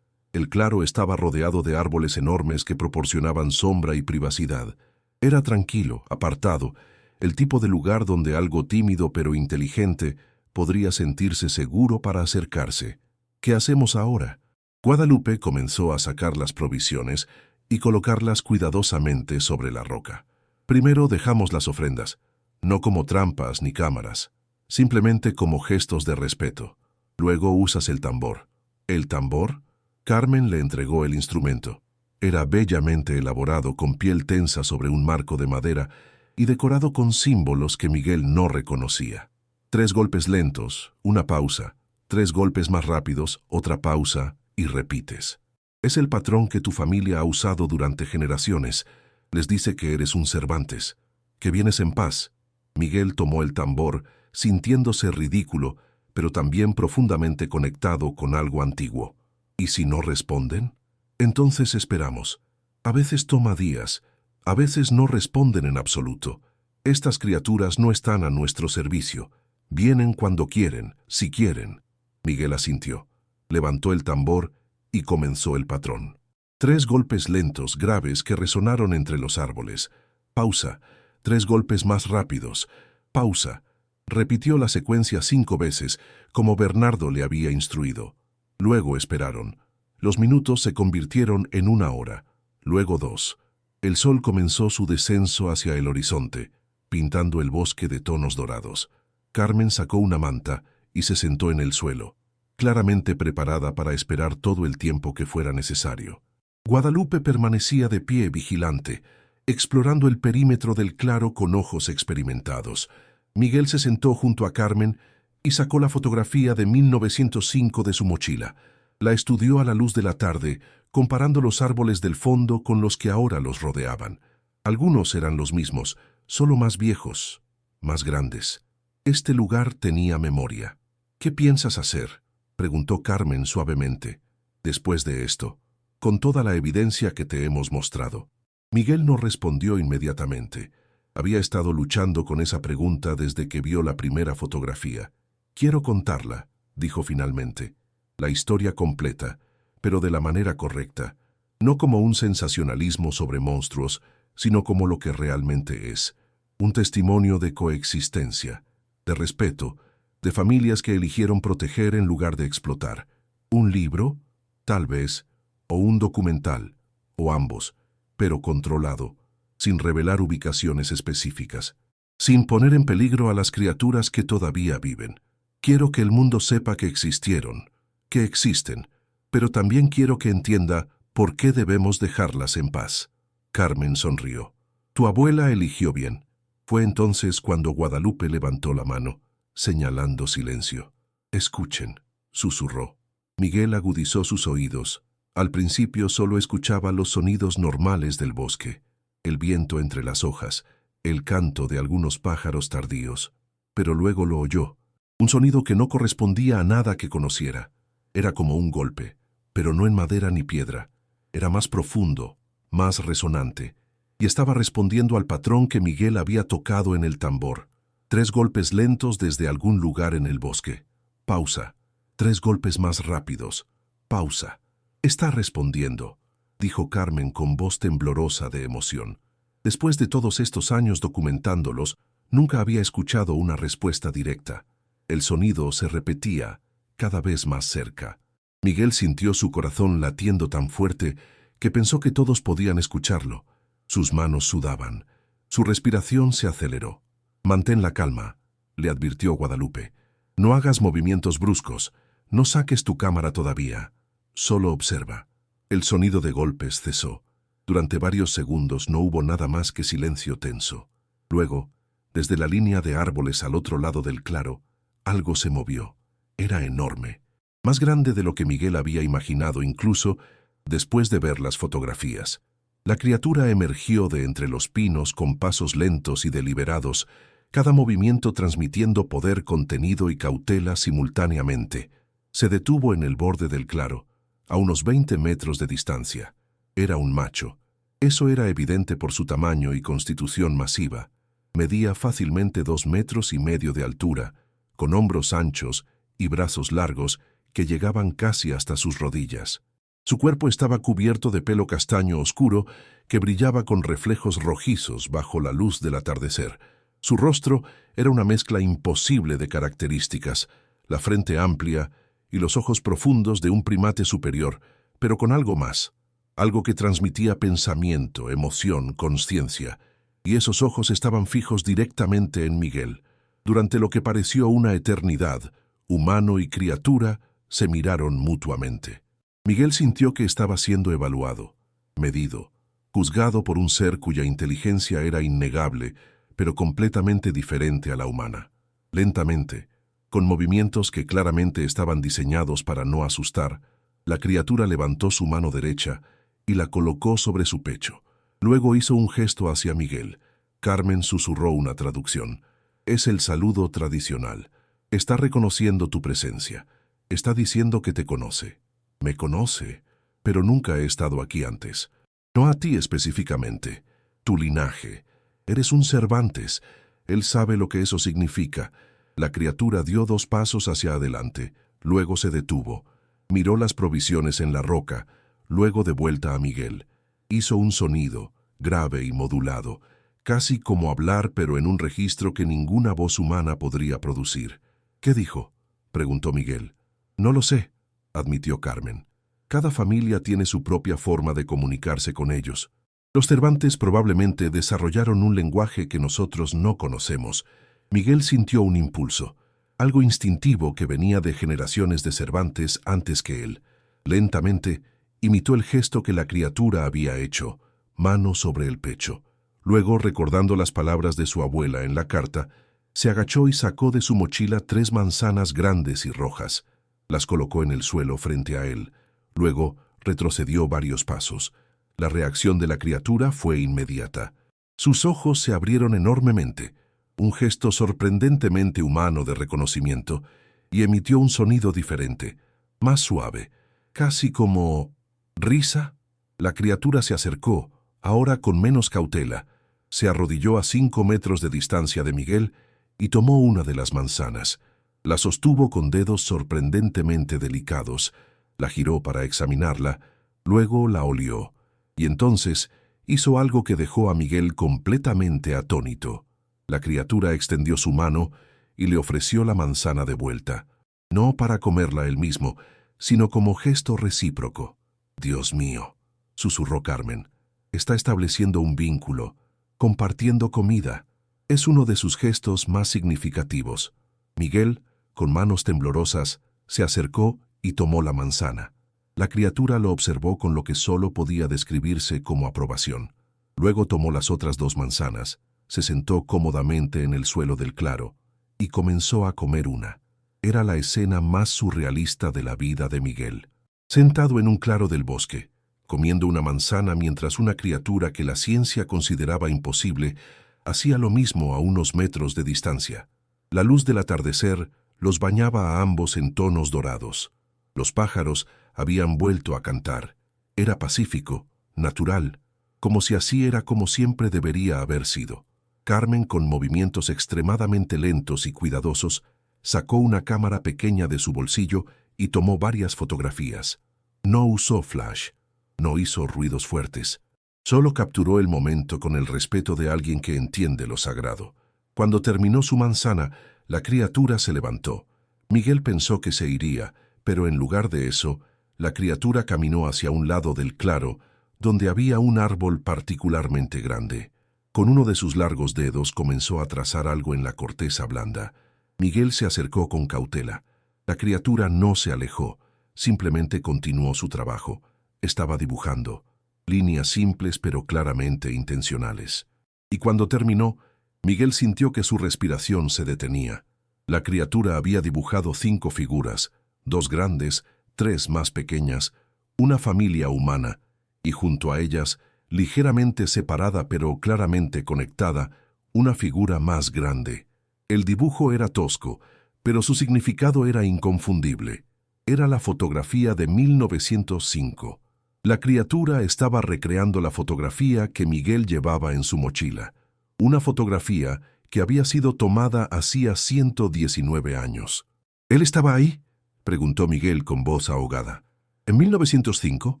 El claro estaba rodeado de árboles enormes que proporcionaban sombra y privacidad. Era tranquilo, apartado, el tipo de lugar donde algo tímido pero inteligente podría sentirse seguro para acercarse. ¿Qué hacemos ahora? Guadalupe comenzó a sacar las provisiones y colocarlas cuidadosamente sobre la roca. Primero dejamos las ofrendas, no como trampas ni cámaras, simplemente como gestos de respeto. Luego usas el tambor. ¿El tambor? Carmen le entregó el instrumento. Era bellamente elaborado con piel tensa sobre un marco de madera y decorado con símbolos que Miguel no reconocía. 3 golpes lentos, una pausa, 3 golpes más rápidos, otra pausa y repites. Es el patrón que tu familia ha usado durante generaciones. Les dice que eres un Cervantes, que vienes en paz. Miguel tomó el tambor, sintiéndose ridículo, pero también profundamente conectado con algo antiguo. ¿Y si no responden? Entonces esperamos. A veces toma días, a veces no responden en absoluto. Estas criaturas no están a nuestro servicio. Vienen cuando quieren, si quieren. Miguel asintió. Levantó el tambor y comenzó el patrón. 3 golpes lentos, graves, que resonaron entre los árboles. Pausa. 3 golpes más rápidos. Pausa. Repitió la secuencia 5 veces, como Bernardo le había instruido. Luego esperaron. Los minutos se convirtieron en 1 hora. Luego 2. El sol comenzó su descenso hacia el horizonte, pintando el bosque de tonos dorados. Carmen sacó una manta y se sentó en el suelo, claramente preparada para esperar todo el tiempo que fuera necesario. Guadalupe permanecía de pie vigilante, explorando el perímetro del claro con ojos experimentados. Miguel se sentó junto a Carmen y sacó la fotografía de 1905 de su mochila. La estudió a la luz de la tarde, comparando los árboles del fondo con los que ahora los rodeaban. Algunos eran los mismos, solo más viejos, más grandes. Este lugar tenía memoria. ¿Qué piensas hacer?, preguntó Carmen suavemente. Después de esto, con toda la evidencia que te hemos mostrado. Miguel no respondió inmediatamente. Había estado luchando con esa pregunta desde que vio la primera fotografía. Quiero contarla, dijo finalmente. La historia completa, pero de la manera correcta. No como un sensacionalismo sobre monstruos, sino como lo que realmente es. Un testimonio de coexistencia, de respeto, de familias que eligieron proteger en lugar de explotar. Un libro, tal vez, o un documental, o ambos, pero controlado, sin revelar ubicaciones específicas, sin poner en peligro a las criaturas que todavía viven. Quiero que el mundo sepa que existieron, que existen, pero también quiero que entienda por qué debemos dejarlas en paz. Carmen sonrió. Tu abuela eligió bien. Fue entonces cuando Guadalupe levantó la mano, señalando silencio. Escuchen, susurró. Miguel agudizó sus oídos. Al principio solo escuchaba los sonidos normales del bosque, el viento entre las hojas, el canto de algunos pájaros tardíos. Pero luego lo oyó, un sonido que no correspondía a nada que conociera. Era como un golpe, pero no en madera ni piedra. Era más profundo, más resonante, y estaba respondiendo al patrón que Miguel había tocado en el tambor. 3 golpes lentos desde algún lugar en el bosque. Pausa. 3 golpes más rápidos. Pausa. Está respondiendo, dijo Carmen con voz temblorosa de emoción. Después de todos estos años documentándolos, nunca había escuchado una respuesta directa. El sonido se repetía, cada vez más cerca. Miguel sintió su corazón latiendo tan fuerte que pensó que todos podían escucharlo. Sus manos sudaban. Su respiración se aceleró. Mantén la calma, le advirtió Guadalupe. No hagas movimientos bruscos. No saques tu cámara todavía. Solo observa. El sonido de golpes cesó. Durante varios segundos no hubo nada más que silencio tenso. Luego, desde la línea de árboles al otro lado del claro, algo se movió. Era enorme. Más grande de lo que Miguel había imaginado incluso después de ver las fotografías. La criatura emergió de entre los pinos con pasos lentos y deliberados, cada movimiento transmitiendo poder contenido y cautela simultáneamente. Se detuvo en el borde del claro, a unos 20 metros de distancia. Era un macho. Eso era evidente por su tamaño y constitución masiva. Medía fácilmente 2,5 metros de altura, con hombros anchos y brazos largos que llegaban casi hasta sus rodillas. Su cuerpo estaba cubierto de pelo castaño oscuro que brillaba con reflejos rojizos bajo la luz del atardecer. Su rostro era una mezcla imposible de características, la frente amplia y los ojos profundos de un primate superior, pero con algo más, algo que transmitía pensamiento, emoción, conciencia, y esos ojos estaban fijos directamente en Miguel. Durante lo que pareció una eternidad, humano y criatura se miraron mutuamente. Miguel sintió que estaba siendo evaluado, medido, juzgado por un ser cuya inteligencia era innegable, pero completamente diferente a la humana. Lentamente, con movimientos que claramente estaban diseñados para no asustar, la criatura levantó su mano derecha y la colocó sobre su pecho. Luego hizo un gesto hacia Miguel. Carmen susurró una traducción. Es el saludo tradicional. Está reconociendo tu presencia. Está diciendo que te conoce. Me conoce, pero nunca he estado aquí antes. No a ti específicamente. Tu linaje. Eres un Cervantes. Él sabe lo que eso significa. La criatura dio 2 pasos hacia adelante, luego se detuvo. Miró las provisiones en la roca, luego de vuelta a Miguel. Hizo un sonido, grave y modulado, casi como hablar pero en un registro que ninguna voz humana podría producir. ¿Qué dijo?, preguntó Miguel. No lo sé, admitió Carmen. Cada familia tiene su propia forma de comunicarse con ellos. Los Cervantes probablemente desarrollaron un lenguaje que nosotros no conocemos. Miguel sintió un impulso, algo instintivo que venía de generaciones de Cervantes antes que él. Lentamente, imitó el gesto que la criatura había hecho, mano sobre el pecho. Luego, recordando las palabras de su abuela en la carta, se agachó y sacó de su mochila 3 manzanas grandes y rojas. Las colocó en el suelo frente a él. Luego, retrocedió varios pasos. La reacción de la criatura fue inmediata. Sus ojos se abrieron enormemente, un gesto sorprendentemente humano de reconocimiento, y emitió un sonido diferente, más suave, casi como risa. La criatura se acercó, ahora con menos cautela, se arrodilló a 5 metros de distancia de Miguel y tomó una de las manzanas. La sostuvo con dedos sorprendentemente delicados, la giró para examinarla, luego la olió, y entonces hizo algo que dejó a Miguel completamente atónito. La criatura extendió su mano y le ofreció la manzana de vuelta, no para comerla él mismo, sino como gesto recíproco. «Dios mío», susurró Carmen, «está estableciendo un vínculo, compartiendo comida». Es uno de sus gestos más significativos. Miguel, con manos temblorosas, se acercó y tomó la manzana. La criatura lo observó con lo que solo podía describirse como aprobación. Luego tomó las otras 2 manzanas, se sentó cómodamente en el suelo del claro y comenzó a comer una. Era la escena más surrealista de la vida de Miguel. Sentado en un claro del bosque, comiendo una manzana mientras una criatura que la ciencia consideraba imposible hacía lo mismo a unos metros de distancia. La luz del atardecer los bañaba a ambos en tonos dorados. Los pájaros habían vuelto a cantar. Era pacífico, natural, como si así era como siempre debería haber sido. Carmen, con movimientos extremadamente lentos y cuidadosos, sacó una cámara pequeña de su bolsillo y tomó varias fotografías. No usó flash, no hizo ruidos fuertes. Solo capturó el momento con el respeto de alguien que entiende lo sagrado. Cuando terminó su manzana, la criatura se levantó. Miguel pensó que se iría, pero en lugar de eso, la criatura caminó hacia un lado del claro, donde había un árbol particularmente grande. Con uno de sus largos dedos comenzó a trazar algo en la corteza blanda. Miguel se acercó con cautela. La criatura no se alejó, simplemente continuó su trabajo. Estaba dibujando. Líneas simples pero claramente intencionales. Y cuando terminó, Miguel sintió que su respiración se detenía. La criatura había dibujado 5 figuras, 2 grandes, 3 más pequeñas, una familia humana, y junto a ellas, ligeramente separada pero claramente conectada, una figura más grande. El dibujo era tosco, pero su significado era inconfundible. Era la fotografía de 1905. La criatura estaba recreando la fotografía que Miguel llevaba en su mochila. Una fotografía que había sido tomada hacía 119 años. ¿Él estaba ahí?, preguntó Miguel con voz ahogada. ¿En 1905?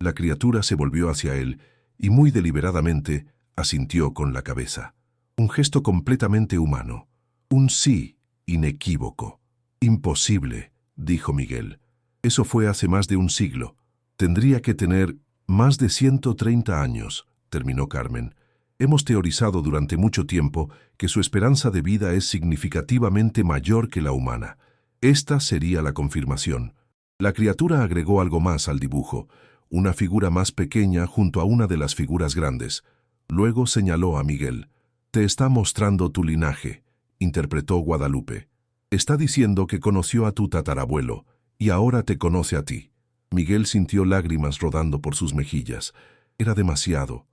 La criatura se volvió hacia él y muy deliberadamente asintió con la cabeza. Un gesto completamente humano. Un sí inequívoco. Imposible, dijo Miguel. Eso fue hace más de un siglo. Tendría que tener más de 130 años, terminó Carmen. Hemos teorizado durante mucho tiempo que su esperanza de vida es significativamente mayor que la humana. Esta sería la confirmación. La criatura agregó algo más al dibujo, una figura más pequeña junto a una de las figuras grandes. Luego señaló a Miguel. «Te está mostrando tu linaje», interpretó Guadalupe. «Está diciendo que conoció a tu tatarabuelo y ahora te conoce a ti». Miguel sintió lágrimas rodando por sus mejillas. Era demasiado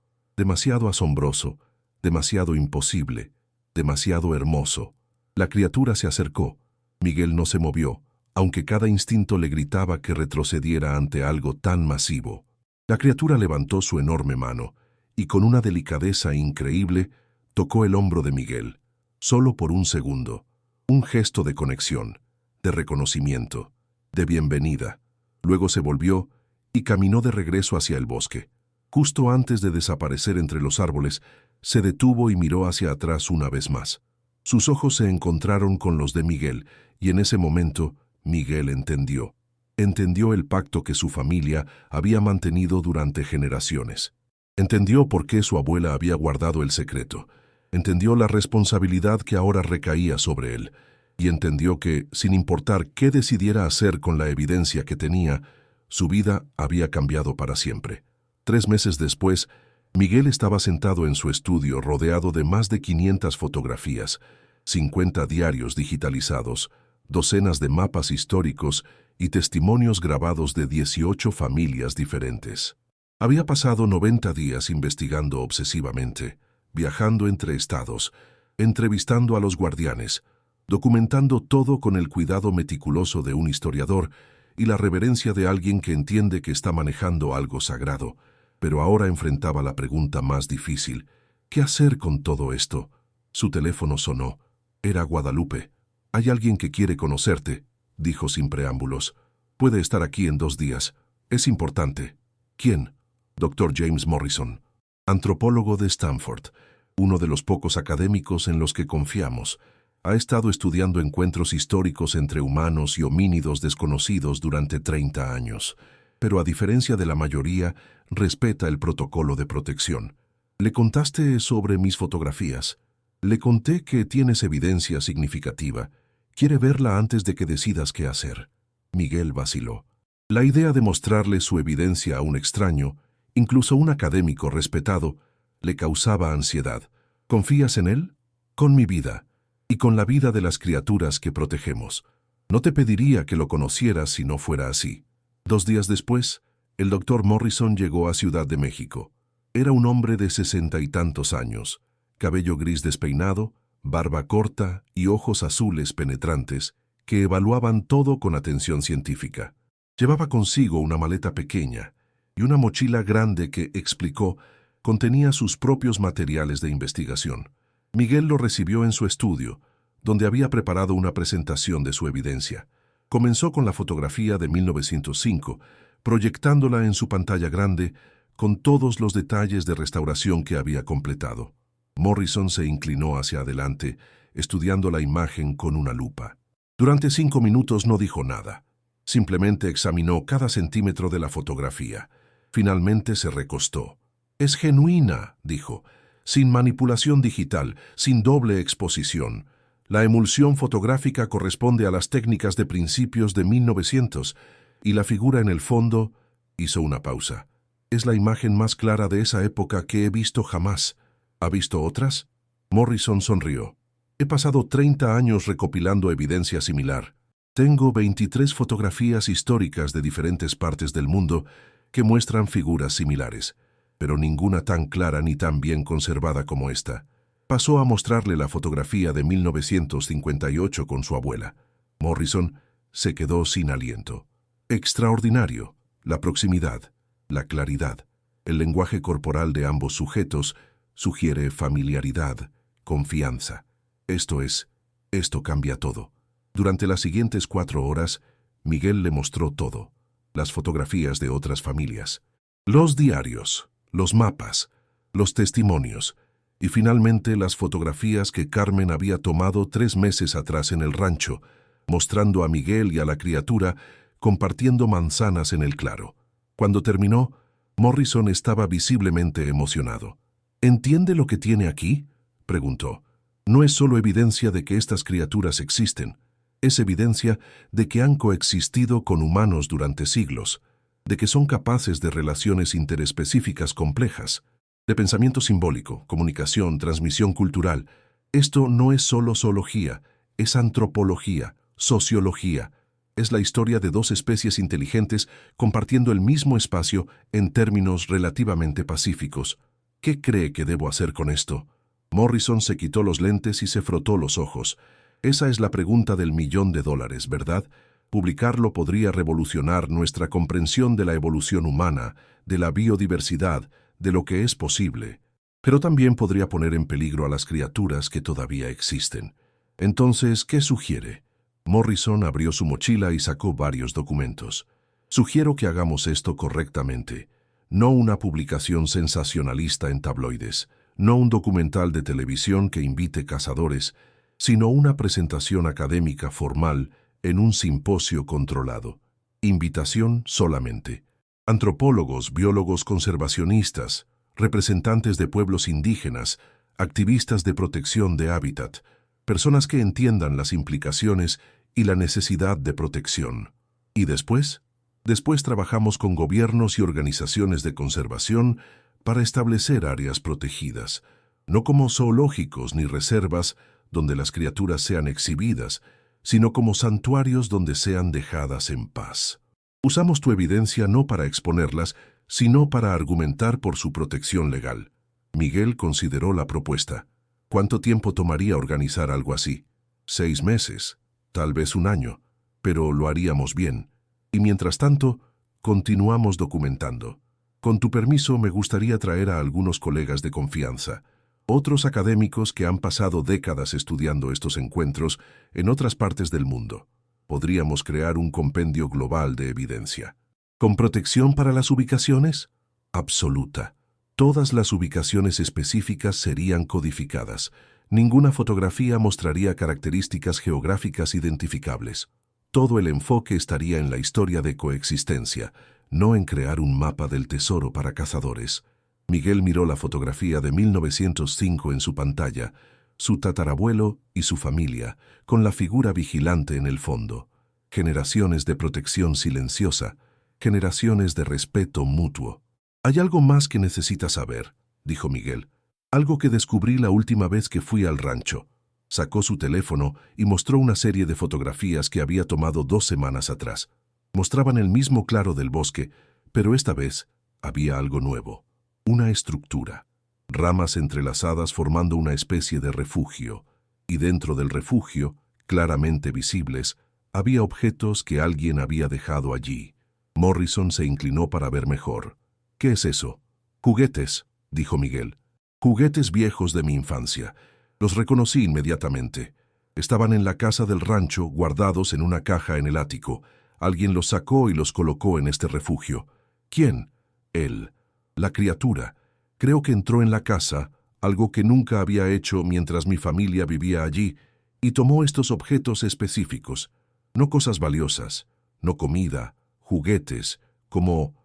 asombroso, demasiado imposible, demasiado hermoso. La criatura se acercó. Miguel no se movió, aunque cada instinto le gritaba que retrocediera ante algo tan masivo. La criatura levantó su enorme mano y con una delicadeza increíble tocó el hombro de Miguel, solo por un segundo. Un gesto de conexión, de reconocimiento, de bienvenida. Luego se volvió y caminó de regreso hacia el bosque. Justo antes de desaparecer entre los árboles, se detuvo y miró hacia atrás una vez más. Sus ojos se encontraron con los de Miguel, y en ese momento Miguel entendió. Entendió el pacto que su familia había mantenido durante generaciones. Entendió por qué su abuela había guardado el secreto. Entendió la responsabilidad que ahora recaía sobre él. Y entendió que, sin importar qué decidiera hacer con la evidencia que tenía, su vida había cambiado para siempre. 3 meses después, Miguel estaba sentado en su estudio rodeado de más de 500 fotografías, 50 diarios digitalizados, docenas de mapas históricos y testimonios grabados de 18 familias diferentes. Había pasado 90 días investigando obsesivamente, viajando entre estados, entrevistando a los guardianes, documentando todo con el cuidado meticuloso de un historiador y la reverencia de alguien que entiende que está manejando algo sagrado, pero ahora enfrentaba la pregunta más difícil. ¿Qué hacer con todo esto? Su teléfono sonó. Era Guadalupe. «Hay alguien que quiere conocerte», dijo sin preámbulos. «Puede estar aquí en 2 días. Es importante». «¿Quién?» «Dr. James Morrison, antropólogo de Stanford, uno de los pocos académicos en los que confiamos. Ha estado estudiando encuentros históricos entre humanos y homínidos desconocidos durante 30 años, pero a diferencia de la mayoría, respeta el protocolo de protección. ¿Le contaste sobre mis fotografías?» «Le conté que tienes evidencia significativa. Quiere verla antes de que decidas qué hacer». Miguel vaciló. La idea de mostrarle su evidencia a un extraño, incluso un académico respetado, le causaba ansiedad. «¿Confías en él?» «Con mi vida, y con la vida de las criaturas que protegemos. No te pediría que lo conocieras si no fuera así». 2 días después, el Dr. Morrison llegó a Ciudad de México. Era un hombre de 60 y tantos años, cabello gris despeinado, barba corta y ojos azules penetrantes que evaluaban todo con atención científica. Llevaba consigo una maleta pequeña y una mochila grande que, explicó, contenía sus propios materiales de investigación. Miguel lo recibió en su estudio, donde había preparado una presentación de su evidencia. Comenzó con la fotografía de 1905, proyectándola en su pantalla grande con todos los detalles de restauración que había completado. Morrison se inclinó hacia adelante, estudiando la imagen con una lupa. Durante 5 minutos no dijo nada. Simplemente examinó cada centímetro de la fotografía. Finalmente se recostó. «Es genuina», dijo, «sin manipulación digital, sin doble exposición. La emulsión fotográfica corresponde a las técnicas de principios de 1900, y la figura en el fondo…» Hizo una pausa. «Es la imagen más clara de esa época que he visto jamás». «¿Ha visto otras?» Morrison sonrió. «He pasado 30 años recopilando evidencia similar. Tengo 23 fotografías históricas de diferentes partes del mundo que muestran figuras similares, pero ninguna tan clara ni tan bien conservada como esta». Pasó a mostrarle la fotografía de 1958 con su abuela. Morrison se quedó sin aliento. «Extraordinario. La proximidad, la claridad, el lenguaje corporal de ambos sujetos sugiere familiaridad, confianza. Esto cambia todo». Durante las siguientes 4 horas, Miguel le mostró todo. Las fotografías de otras familias, los diarios, los mapas, los testimonios, y finalmente las fotografías que Carmen había tomado 3 meses atrás en el rancho, mostrando a Miguel y a la criatura compartiendo manzanas en el claro. Cuando terminó, Morrison estaba visiblemente emocionado. «¿Entiende lo que tiene aquí?», preguntó. «No es solo evidencia de que estas criaturas existen, es evidencia de que han coexistido con humanos durante siglos, de que son capaces de relaciones interespecíficas complejas, de pensamiento simbólico, comunicación, transmisión cultural. Esto no es solo zoología, es antropología, sociología. Es la historia de 2 especies inteligentes compartiendo el mismo espacio en términos relativamente pacíficos. ¿Qué cree que debo hacer con esto?». Morrison se quitó los lentes y se frotó los ojos. Esa es la pregunta del $1.000.000, ¿verdad? Publicarlo podría revolucionar nuestra comprensión de la evolución humana, de la biodiversidad, de lo que es posible. Pero también podría poner en peligro a las criaturas que todavía existen. Entonces, ¿qué sugiere? Morrison abrió su mochila y sacó varios documentos. Sugiero que hagamos esto correctamente. No una publicación sensacionalista en tabloides, no un documental de televisión que invite cazadores, sino una presentación académica formal en un simposio controlado. Invitación solamente. Antropólogos, biólogos conservacionistas, representantes de pueblos indígenas, activistas de protección de hábitat, personas que entiendan las implicaciones y la necesidad de protección. ¿Y después? Después trabajamos con gobiernos y organizaciones de conservación para establecer áreas protegidas, no como zoológicos ni reservas donde las criaturas sean exhibidas, sino como santuarios donde sean dejadas en paz. Usamos tu evidencia no para exponerlas, sino para argumentar por su protección legal. Miguel consideró la propuesta. ¿Cuánto tiempo tomaría organizar algo así? 6 meses, tal vez 1 año, pero lo haríamos bien. Y mientras tanto, continuamos documentando. Con tu permiso, me gustaría traer a algunos colegas de confianza, otros académicos que han pasado décadas estudiando estos encuentros en otras partes del mundo. Podríamos crear un compendio global de evidencia. ¿Con protección para las ubicaciones? Absoluta. Todas las ubicaciones específicas serían codificadas. Ninguna fotografía mostraría características geográficas identificables. Todo el enfoque estaría en la historia de coexistencia, no en crear un mapa del tesoro para cazadores. Miguel miró la fotografía de 1905 en su pantalla, su tatarabuelo y su familia, con la figura vigilante en el fondo. Generaciones de protección silenciosa, generaciones de respeto mutuo. «Hay algo más que necesitas saber», dijo Miguel. «Algo que descubrí la última vez que fui al rancho». Sacó su teléfono y mostró una serie de fotografías que había tomado 2 semanas atrás. Mostraban el mismo claro del bosque, pero esta vez había algo nuevo. Una estructura. Ramas entrelazadas formando una especie de refugio. Y dentro del refugio, claramente visibles, había objetos que alguien había dejado allí. Morrison se inclinó para ver mejor. «¿Qué es eso?» «Juguetes», dijo Miguel. «Juguetes viejos de mi infancia». Los reconocí inmediatamente. Estaban en la casa del rancho, guardados en una caja en el ático. Alguien los sacó y los colocó en este refugio. ¿Quién? Él. La criatura. Creo que entró en la casa, algo que nunca había hecho mientras mi familia vivía allí, y tomó estos objetos específicos. No cosas valiosas, no comida, juguetes, como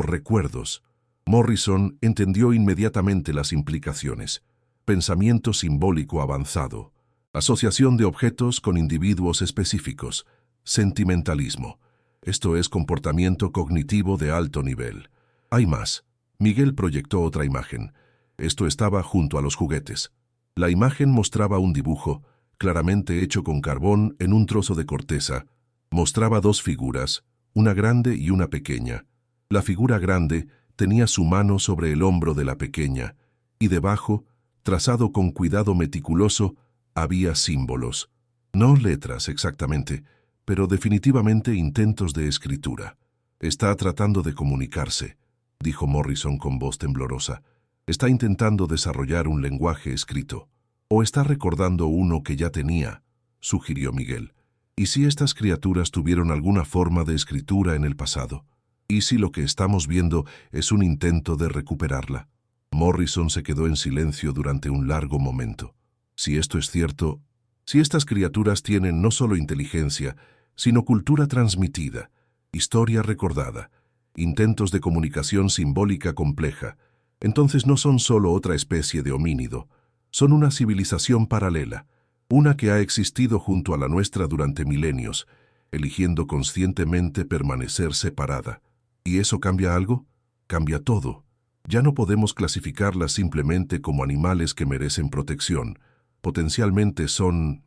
recuerdos. Morrison entendió inmediatamente las implicaciones. Pensamiento simbólico avanzado, asociación de objetos con individuos específicos, sentimentalismo. Esto es comportamiento cognitivo de alto nivel. Hay más. Miguel proyectó otra imagen. Esto estaba junto a los juguetes. La imagen mostraba un dibujo, claramente hecho con carbón en un trozo de corteza. Mostraba 2 figuras, una grande y una pequeña. La figura grande tenía su mano sobre el hombro de la pequeña, y debajo, trazado con cuidado meticuloso, había símbolos. No letras exactamente, pero definitivamente intentos de escritura. «Está tratando de comunicarse», dijo Morrison con voz temblorosa. «Está intentando desarrollar un lenguaje escrito. O está recordando uno que ya tenía», sugirió Miguel. «¿Y si estas criaturas tuvieron alguna forma de escritura en el pasado? ¿Y si lo que estamos viendo es un intento de recuperarla?» Morrison se quedó en silencio durante un largo momento. Si esto es cierto, si estas criaturas tienen no solo inteligencia, sino cultura transmitida, historia recordada, intentos de comunicación simbólica compleja, entonces no son solo otra especie de homínido, son una civilización paralela, una que ha existido junto a la nuestra durante milenios, eligiendo conscientemente permanecer separada. ¿Y eso cambia algo? Cambia todo. Ya no podemos clasificarlas simplemente como animales que merecen protección. Potencialmente son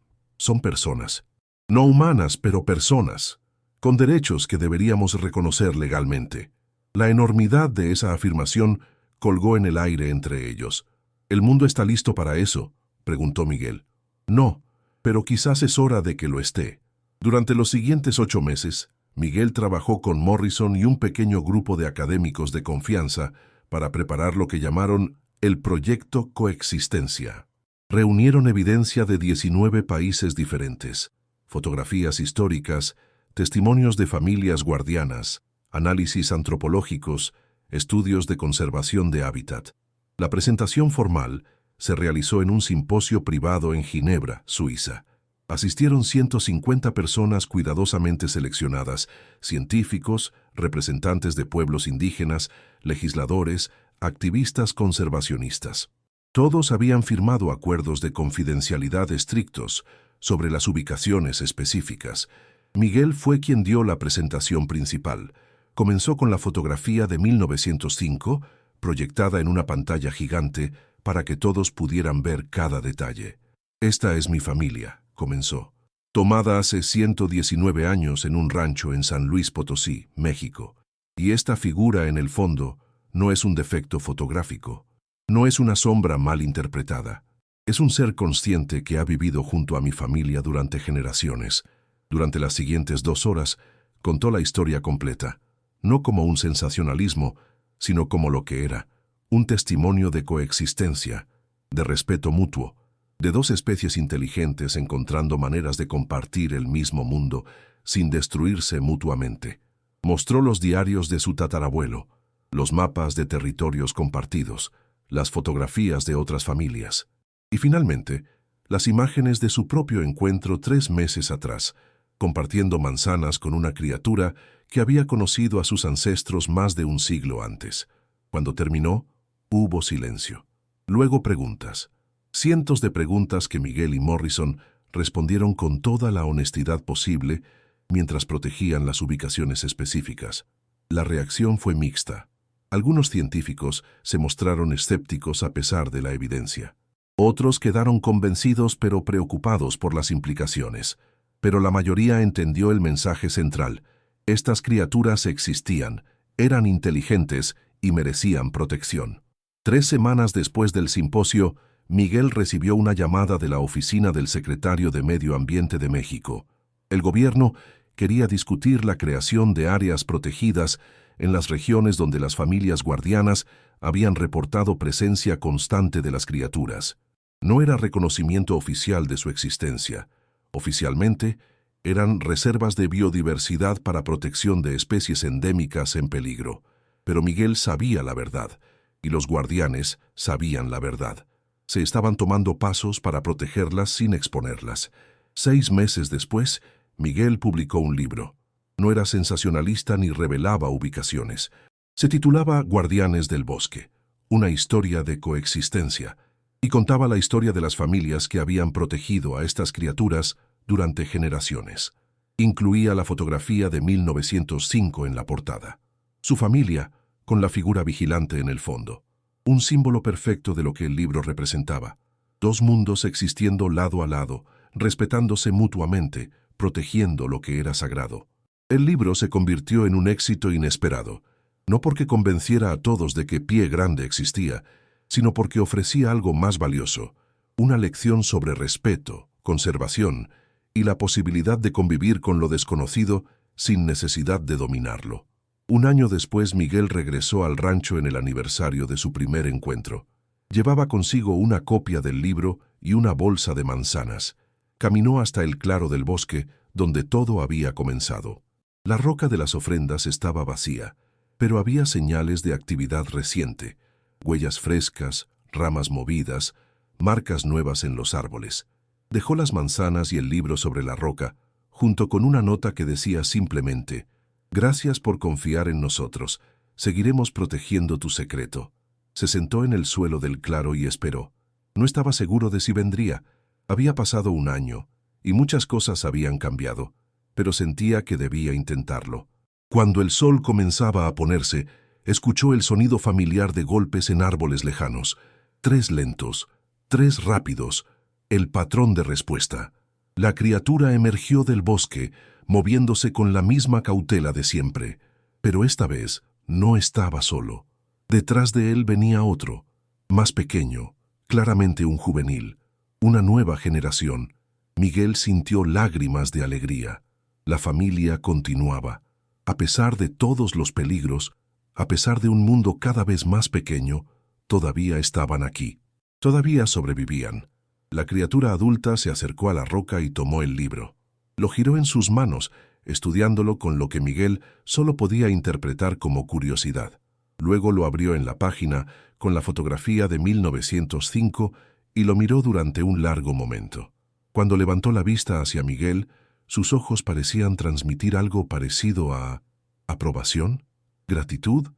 personas. No humanas, pero personas, con derechos que deberíamos reconocer legalmente. La enormidad de esa afirmación colgó en el aire entre ellos. «¿El mundo está listo para eso?», preguntó Miguel. «No, pero quizás es hora de que lo esté. Durante los siguientes 8 meses, Miguel trabajó con Morrison y un pequeño grupo de académicos de confianza para preparar lo que llamaron el Proyecto Coexistencia. Reunieron evidencia de 19 países diferentes, fotografías históricas, testimonios de familias guardianas, análisis antropológicos, estudios de conservación de hábitat. La presentación formal se realizó en un simposio privado en Ginebra, Suiza. Asistieron 150 personas cuidadosamente seleccionadas, científicos, representantes de pueblos indígenas, legisladores, activistas conservacionistas. Todos habían firmado acuerdos de confidencialidad estrictos sobre las ubicaciones específicas. Miguel fue quien dio la presentación principal. Comenzó con la fotografía de 1905, proyectada en una pantalla gigante para que todos pudieran ver cada detalle. «Esta es mi familia», comenzó. «Tomada hace 119 años en un rancho en San Luis Potosí, México. Y esta figura en el fondo no es un defecto fotográfico. No es una sombra mal interpretada. Es un ser consciente que ha vivido junto a mi familia durante generaciones». Durante las siguientes 2 horas, contó la historia completa, no como un sensacionalismo, sino como lo que era, un testimonio de coexistencia, de respeto mutuo, de 2 especies inteligentes encontrando maneras de compartir el mismo mundo sin destruirse mutuamente. Mostró los diarios de su tatarabuelo, los mapas de territorios compartidos, las fotografías de otras familias y, finalmente, las imágenes de su propio encuentro 3 meses atrás, compartiendo manzanas con una criatura que había conocido a sus ancestros más de un siglo antes. Cuando terminó, hubo silencio. Luego preguntas. Cientos de preguntas que Miguel y Morrison respondieron con toda la honestidad posible mientras protegían las ubicaciones específicas. La reacción fue mixta. Algunos científicos se mostraron escépticos a pesar de la evidencia. Otros quedaron convencidos pero preocupados por las implicaciones. Pero la mayoría entendió el mensaje central. Estas criaturas existían, eran inteligentes y merecían protección. 3 semanas después del simposio, Miguel recibió una llamada de la oficina del secretario de Medio Ambiente de México. El gobierno quería discutir la creación de áreas protegidas en las regiones donde las familias guardianas habían reportado presencia constante de las criaturas. No era reconocimiento oficial de su existencia. Oficialmente, eran reservas de biodiversidad para protección de especies endémicas en peligro. Pero Miguel sabía la verdad, y los guardianes sabían la verdad. Se estaban tomando pasos para protegerlas sin exponerlas. 6 meses después, Miguel publicó un libro. No era sensacionalista ni revelaba ubicaciones. Se titulaba Guardianes del Bosque, una historia de coexistencia, y contaba la historia de las familias que habían protegido a estas criaturas durante generaciones. Incluía la fotografía de 1905 en la portada. Su familia, con la figura vigilante en el fondo. Un símbolo perfecto de lo que el libro representaba. 2 mundos existiendo lado a lado, respetándose mutuamente, protegiendo lo que era sagrado. El libro se convirtió en un éxito inesperado, no porque convenciera a todos de que Pie Grande existía, sino porque ofrecía algo más valioso, una lección sobre respeto, conservación y la posibilidad de convivir con lo desconocido sin necesidad de dominarlo. Un año después, Miguel regresó al rancho en el aniversario de su primer encuentro. Llevaba consigo una copia del libro y una bolsa de manzanas. Caminó hasta el claro del bosque, donde todo había comenzado. La roca de las ofrendas estaba vacía, pero había señales de actividad reciente, huellas frescas, ramas movidas, marcas nuevas en los árboles. Dejó las manzanas y el libro sobre la roca, junto con una nota que decía simplemente: «Gracias por confiar en nosotros. Seguiremos protegiendo tu secreto». Se sentó en el suelo del claro y esperó. No estaba seguro de si vendría. Había pasado un año, y muchas cosas habían cambiado, pero sentía que debía intentarlo. Cuando el sol comenzaba a ponerse, escuchó el sonido familiar de golpes en árboles lejanos. 3 lentos, 3 rápidos, el patrón de respuesta. La criatura emergió del bosque, moviéndose con la misma cautela de siempre. Pero esta vez no estaba solo. Detrás de él venía otro, más pequeño, claramente un juvenil, una nueva generación. Miguel sintió lágrimas de alegría. La familia continuaba. A pesar de todos los peligros, a pesar de un mundo cada vez más pequeño, todavía estaban aquí. Todavía sobrevivían. La criatura adulta se acercó a la roca y tomó el libro. Lo giró en sus manos, estudiándolo con lo que Miguel solo podía interpretar como curiosidad. Luego lo abrió en la página con la fotografía de 1905 y lo miró durante un largo momento. Cuando levantó la vista hacia Miguel, sus ojos parecían transmitir algo parecido a ¿aprobación? ¿Gratitud?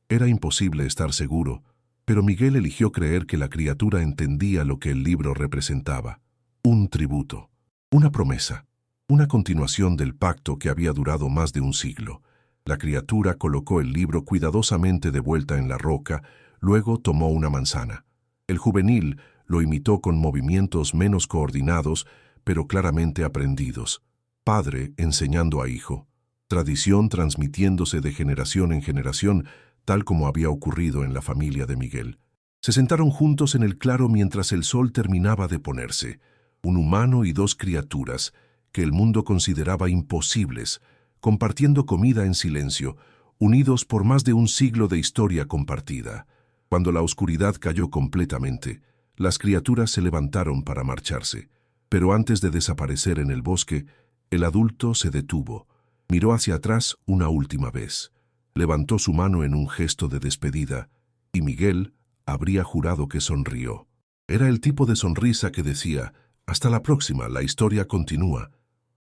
Era imposible estar seguro, pero Miguel eligió creer que la criatura entendía lo que el libro representaba. Un tributo, una promesa, una continuación del pacto que había durado más de un siglo. La criatura colocó el libro cuidadosamente de vuelta en la roca, luego tomó una manzana. El juvenil lo imitó con movimientos menos coordinados, pero claramente aprendidos. Padre enseñando a hijo. Tradición transmitiéndose de generación en generación, tal como había ocurrido en la familia de Miguel. Se sentaron juntos en el claro mientras el sol terminaba de ponerse. Un humano y dos criaturas, que el mundo consideraba imposibles, compartiendo comida en silencio, unidos por más de un siglo de historia compartida. Cuando la oscuridad cayó completamente, las criaturas se levantaron para marcharse. Pero antes de desaparecer en el bosque, el adulto se detuvo, miró hacia atrás una última vez, levantó su mano en un gesto de despedida, y Miguel habría jurado que sonrió. Era el tipo de sonrisa que decía, «Hasta la próxima, la historia continúa»,